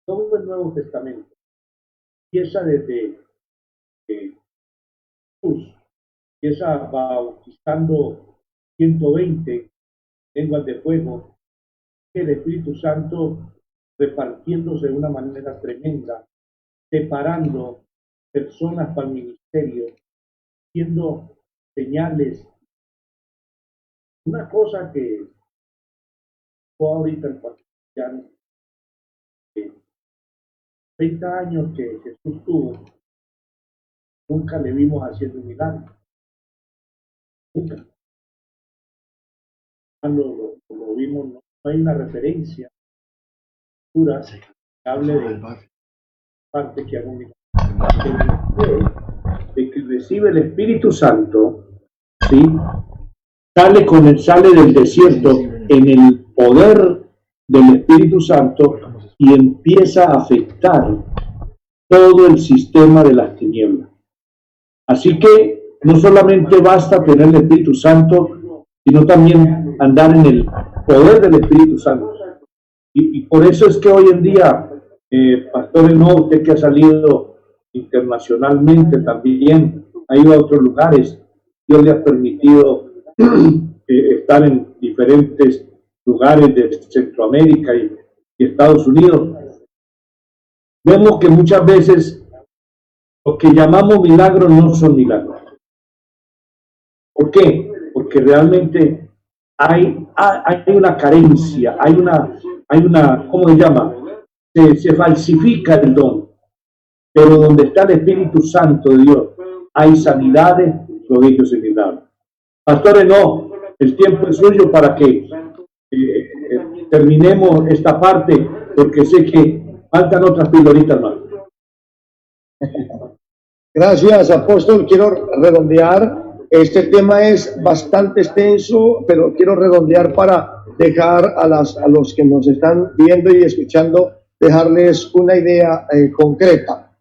todo el Nuevo Testamento, empieza desde Jesús, empieza bautizando 120 lenguas de fuego, el Espíritu Santo repartiéndose de una manera tremenda, separando personas para el ministerio, haciendo señales. Una cosa que fue ahorita el pastor, 30 años que Jesús tuvo, nunca le vimos haciendo un milagro. Nunca. Lo vimos, no hay una referencia dura que hable de parte que haga un milagro. De que recibe el Espíritu Santo, ¿sí? Sale del desierto en el poder del Espíritu Santo y empieza a afectar todo el sistema de las tinieblas. Así que no solamente basta tener el Espíritu Santo, sino también andar en el poder del Espíritu Santo. Y por eso es que hoy en día, Pastor Eno, usted que ha salido internacionalmente también, ha ido a otros lugares, Dios le ha permitido estar en diferentes lugares de Centroamérica y Estados Unidos. Vemos que muchas veces lo que llamamos milagros no son milagros. ¿Por qué? Porque realmente hay una carencia, hay una, ¿cómo se llama? Se falsifica el don. Pero donde está el Espíritu Santo de Dios, hay sanidades, prodigios y milagros. Pastores, no, el tiempo es suyo para que terminemos esta parte, porque sé que faltan otras pildoritas más. Gracias, apóstol. Quiero redondear. Este tema es bastante extenso, pero quiero redondear para dejar a los que nos están viendo y escuchando, dejarles una idea concreta.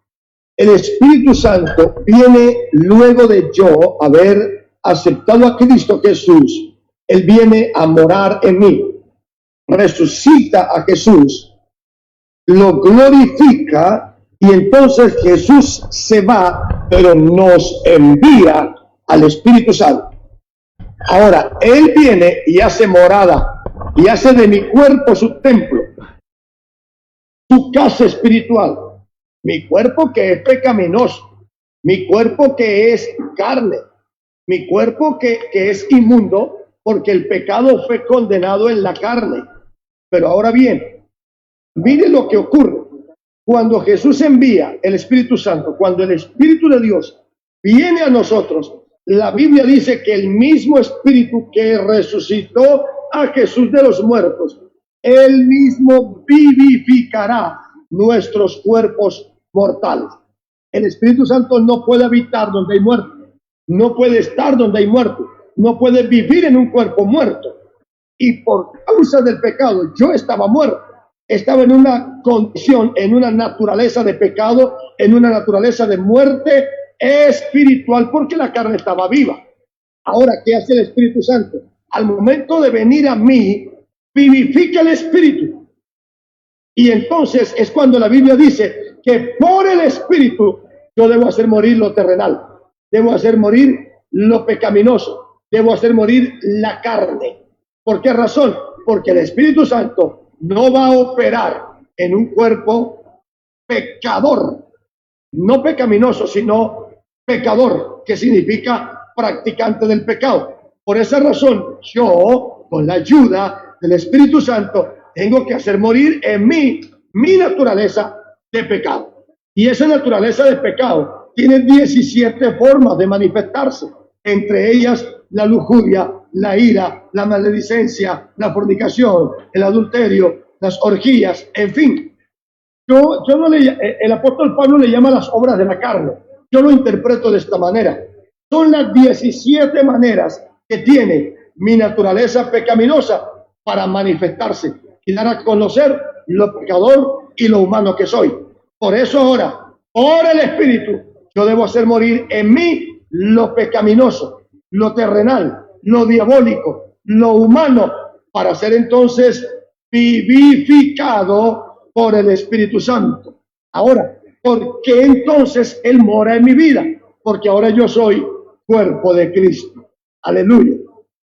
El Espíritu Santo viene luego de yo haber aceptado a Cristo Jesús. Él viene a morar en mí. Resucita a Jesús lo glorifica y entonces Jesús se va, pero nos envía al Espíritu Santo. Ahora, Él viene y hace morada y hace de mi cuerpo su templo, su casa espiritual. Mi cuerpo que es pecaminoso, mi cuerpo que es carne, mi cuerpo que es inmundo, porque el pecado fue condenado en la carne. Pero ahora bien, mire lo que ocurre. Cuando Jesús envía el Espíritu Santo, cuando el Espíritu de Dios viene a nosotros, la Biblia dice que el mismo Espíritu que resucitó a Jesús de los muertos, Él mismo vivificará nuestros cuerpos mortales. El Espíritu Santo no puede habitar donde hay muerte, no puede estar donde hay muerte, no puede vivir en un cuerpo muerto. Y por causa del pecado, yo estaba muerto. Estaba en una condición, en una naturaleza de pecado, en una naturaleza de muerte espiritual, porque la carne estaba viva. Ahora, ¿qué hace el Espíritu Santo? Al momento de venir a mí, vivifica el Espíritu. Y entonces es cuando la Biblia dice que por el Espíritu yo debo hacer morir lo terrenal, debo hacer morir lo pecaminoso, debo hacer morir la carne. ¿Por qué razón? Porque el Espíritu Santo no va a operar en un cuerpo pecador, no pecaminoso, sino pecador, que significa practicante del pecado. Por esa razón, yo, con la ayuda del Espíritu Santo, tengo que hacer morir en mí mi naturaleza de pecado. Y esa naturaleza de pecado tiene 17 formas de manifestarse, entre ellas la lujuria, la ira, la maledicencia, la fornicación, el adulterio, las orgías, en fin. El apóstol Pablo le llama las obras de la carne. Yo lo interpreto de esta manera. Son las 17 maneras que tiene mi naturaleza pecaminosa para manifestarse y dar a conocer lo pecador y lo humano que soy. Por eso ahora, por el Espíritu, yo debo hacer morir en mí lo pecaminoso, lo terrenal, lo diabólico, lo humano, para ser entonces vivificado por el Espíritu Santo. Ahora, ¿por qué entonces Él mora en mi vida? Porque ahora yo soy cuerpo de Cristo. Aleluya.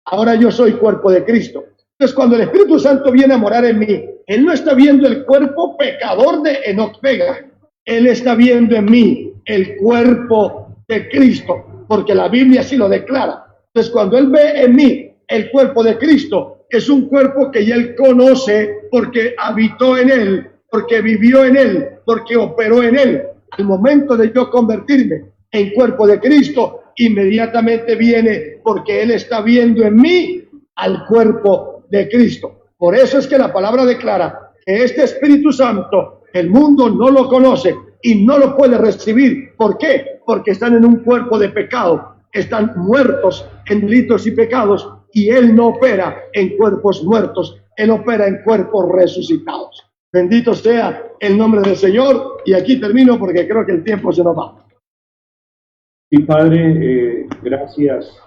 Ahora yo soy cuerpo de Cristo. Entonces, cuando el Espíritu Santo viene a morar en mí, Él no está viendo el cuerpo pecador de Enoc Vega. Él está viendo en mí el cuerpo de Cristo, porque la Biblia así lo declara. Entonces, cuando Él ve en mí el cuerpo de Cristo, es un cuerpo que ya Él conoce porque habitó en Él, porque vivió en Él, porque operó en Él. Al momento de yo convertirme en cuerpo de Cristo, inmediatamente viene porque Él está viendo en mí al cuerpo de Cristo. Por eso es que la palabra declara que este Espíritu Santo el mundo no lo conoce y no lo puede recibir. ¿Por qué? Porque están en un cuerpo de pecado, están muertos en delitos y pecados, y Él no opera en cuerpos muertos, Él opera en cuerpos resucitados. Bendito sea el nombre del Señor, y aquí termino porque creo que el tiempo se nos va. Sí, Padre, gracias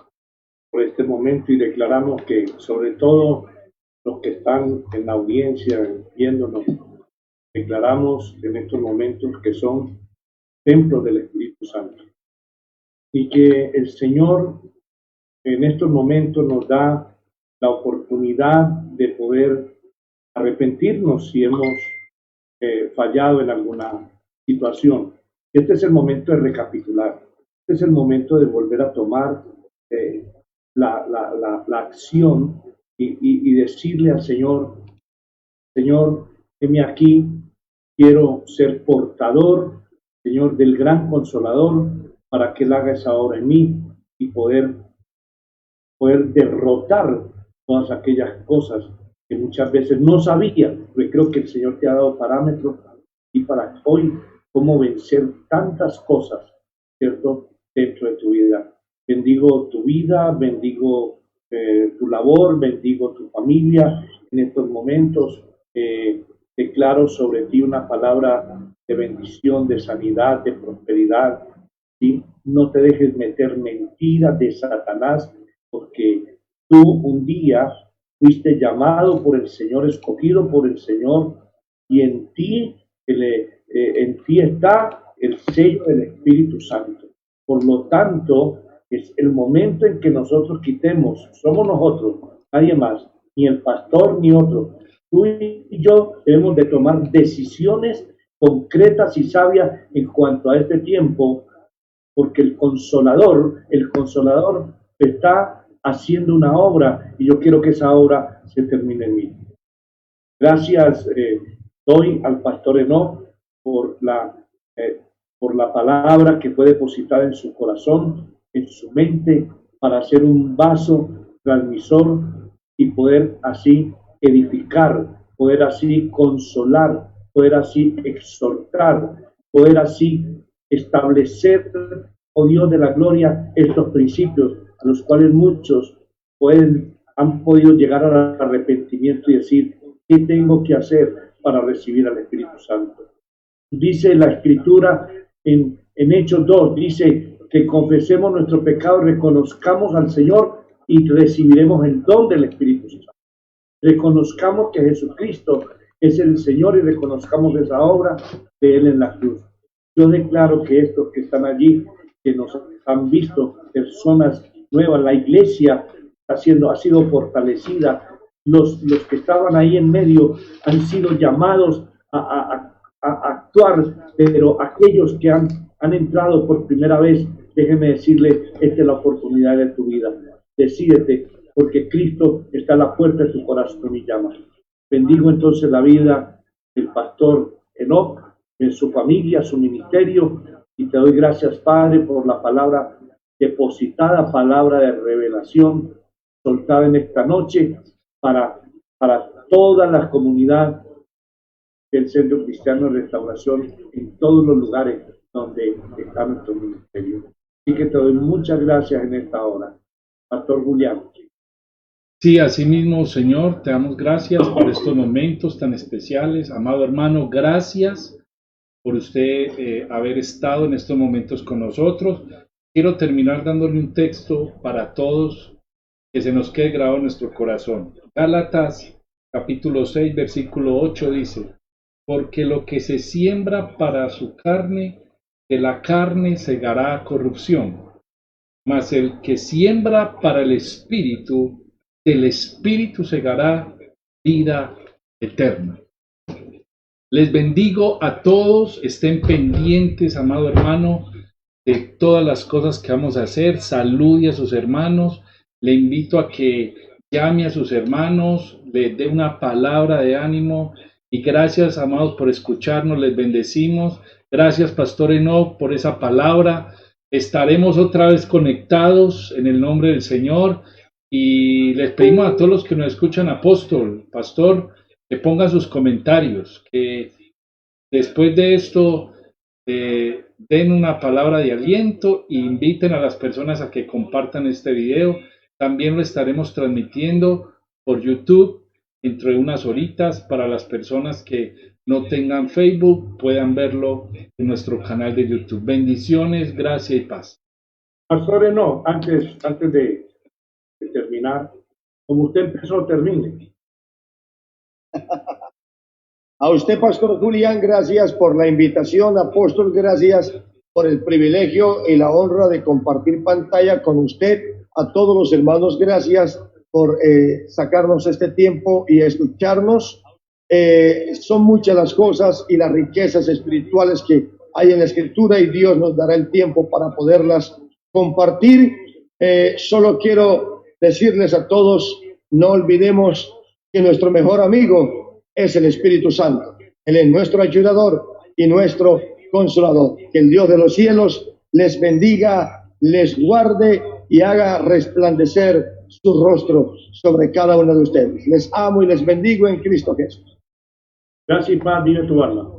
por este momento, y declaramos que sobre todo los que están en la audiencia viéndonos, declaramos en estos momentos que son templos del Espíritu Santo, y que el Señor en estos momentos nos da la oportunidad de poder arrepentirnos si hemos fallado en alguna situación. Este es el momento de recapitular, este es el momento de volver a tomar la acción y decirle al Señor: Señor, heme aquí, quiero ser portador, Señor, del gran Consolador, para que Él haga esa obra en mí y poder derrotar todas aquellas cosas que muchas veces no sabía, porque creo que el Señor te ha dado parámetros y para hoy cómo vencer tantas cosas, ¿cierto?, dentro de tu vida. Bendigo tu vida, bendigo tu labor, bendigo tu familia en estos momentos. Declaro sobre ti una palabra de bendición, de sanidad, de prosperidad. ¿Sí? No te dejes meter mentiras de Satanás, porque tú un día fuiste llamado por el Señor, escogido por el Señor, y en ti está el sello del Espíritu Santo. Por lo tanto, es el momento en que nosotros quitemos, somos nosotros, nadie más, ni el pastor ni otro. Tú y yo debemos de tomar decisiones concretas y sabias en cuanto a este tiempo, porque el Consolador está haciendo una obra y yo quiero que esa obra se termine en mí. Gracias doy al pastor Enoch por la palabra que fue depositada en su corazón, en su mente, para ser un vaso transmisor y poder así edificar, poder así consolar, poder así exhortar, poder así establecer, oh Dios de la gloria, estos principios a los cuales muchos han podido llegar al arrepentimiento y decir, ¿qué tengo que hacer para recibir al Espíritu Santo? Dice la Escritura en Hechos 2, dice que confesemos nuestro pecado, reconozcamos al Señor y recibiremos el don del Espíritu Santo. Reconozcamos que Jesucristo es el Señor y reconozcamos esa obra de Él en la cruz. Yo declaro que estos que están allí, que nos han visto, personas nuevas, la iglesia ha sido fortalecida, los que estaban ahí en medio han sido llamados a actuar, pero aquellos que han entrado por primera vez, déjeme decirle, esta es la oportunidad de tu vida. Decídete, porque Cristo está a la puerta de tu corazón y llama. Bendigo entonces la vida del pastor Enoch, en su familia, su ministerio, y te doy gracias, Padre, por la palabra depositada, palabra de revelación soltada en esta noche para toda la comunidad del Centro Cristiano de Restauración en todos los lugares donde está nuestro ministerio. Así que te doy muchas gracias en esta hora. Pastor Julián. Sí, así mismo, Señor, te damos gracias por estos momentos tan especiales. Amado hermano, gracias por usted haber estado en estos momentos con nosotros. Quiero terminar dándole un texto para todos que se nos quede grabado en nuestro corazón. Gálatas, capítulo 6, versículo 8 dice: porque lo que se siembra para su carne, de la carne segará corrupción, mas el que siembra para el Espíritu, del Espíritu segará vida eterna. Les bendigo a todos, estén pendientes, amado hermano, de todas las cosas que vamos a hacer. Salude a sus hermanos, le invito a que llame a sus hermanos, le dé una palabra de ánimo. Y gracias, amados, por escucharnos, les bendecimos. Gracias, Pastor Enoch, por esa palabra. Estaremos otra vez conectados en el nombre del Señor. Y les pedimos a todos los que nos escuchan, apóstol, pastor, que pongan sus comentarios, que después de esto den una palabra de aliento e inviten a las personas a que compartan este video. También lo estaremos transmitiendo por YouTube dentro de unas horitas para las personas que no tengan Facebook, puedan verlo en nuestro canal de YouTube. Bendiciones, gracia y paz. Pastor Enoch, antes de terminar, como usted empezó, termine. A usted, Pastor Julián, gracias por la invitación. Apóstol, gracias por el privilegio y la honra de compartir pantalla con usted. A todos los hermanos, gracias por sacarnos este tiempo y escucharnos. Son muchas las cosas y las riquezas espirituales que hay en la Escritura y Dios nos dará el tiempo para poderlas compartir. Solo quiero decirles a todos, no olvidemos que nuestro mejor amigo es el Espíritu Santo. Él es nuestro ayudador y nuestro consolador. Que el Dios de los cielos les bendiga, les guarde y haga resplandecer su rostro sobre cada uno de ustedes. Les amo y les bendigo en Cristo Jesús. Gracias y paz, vive tu alma.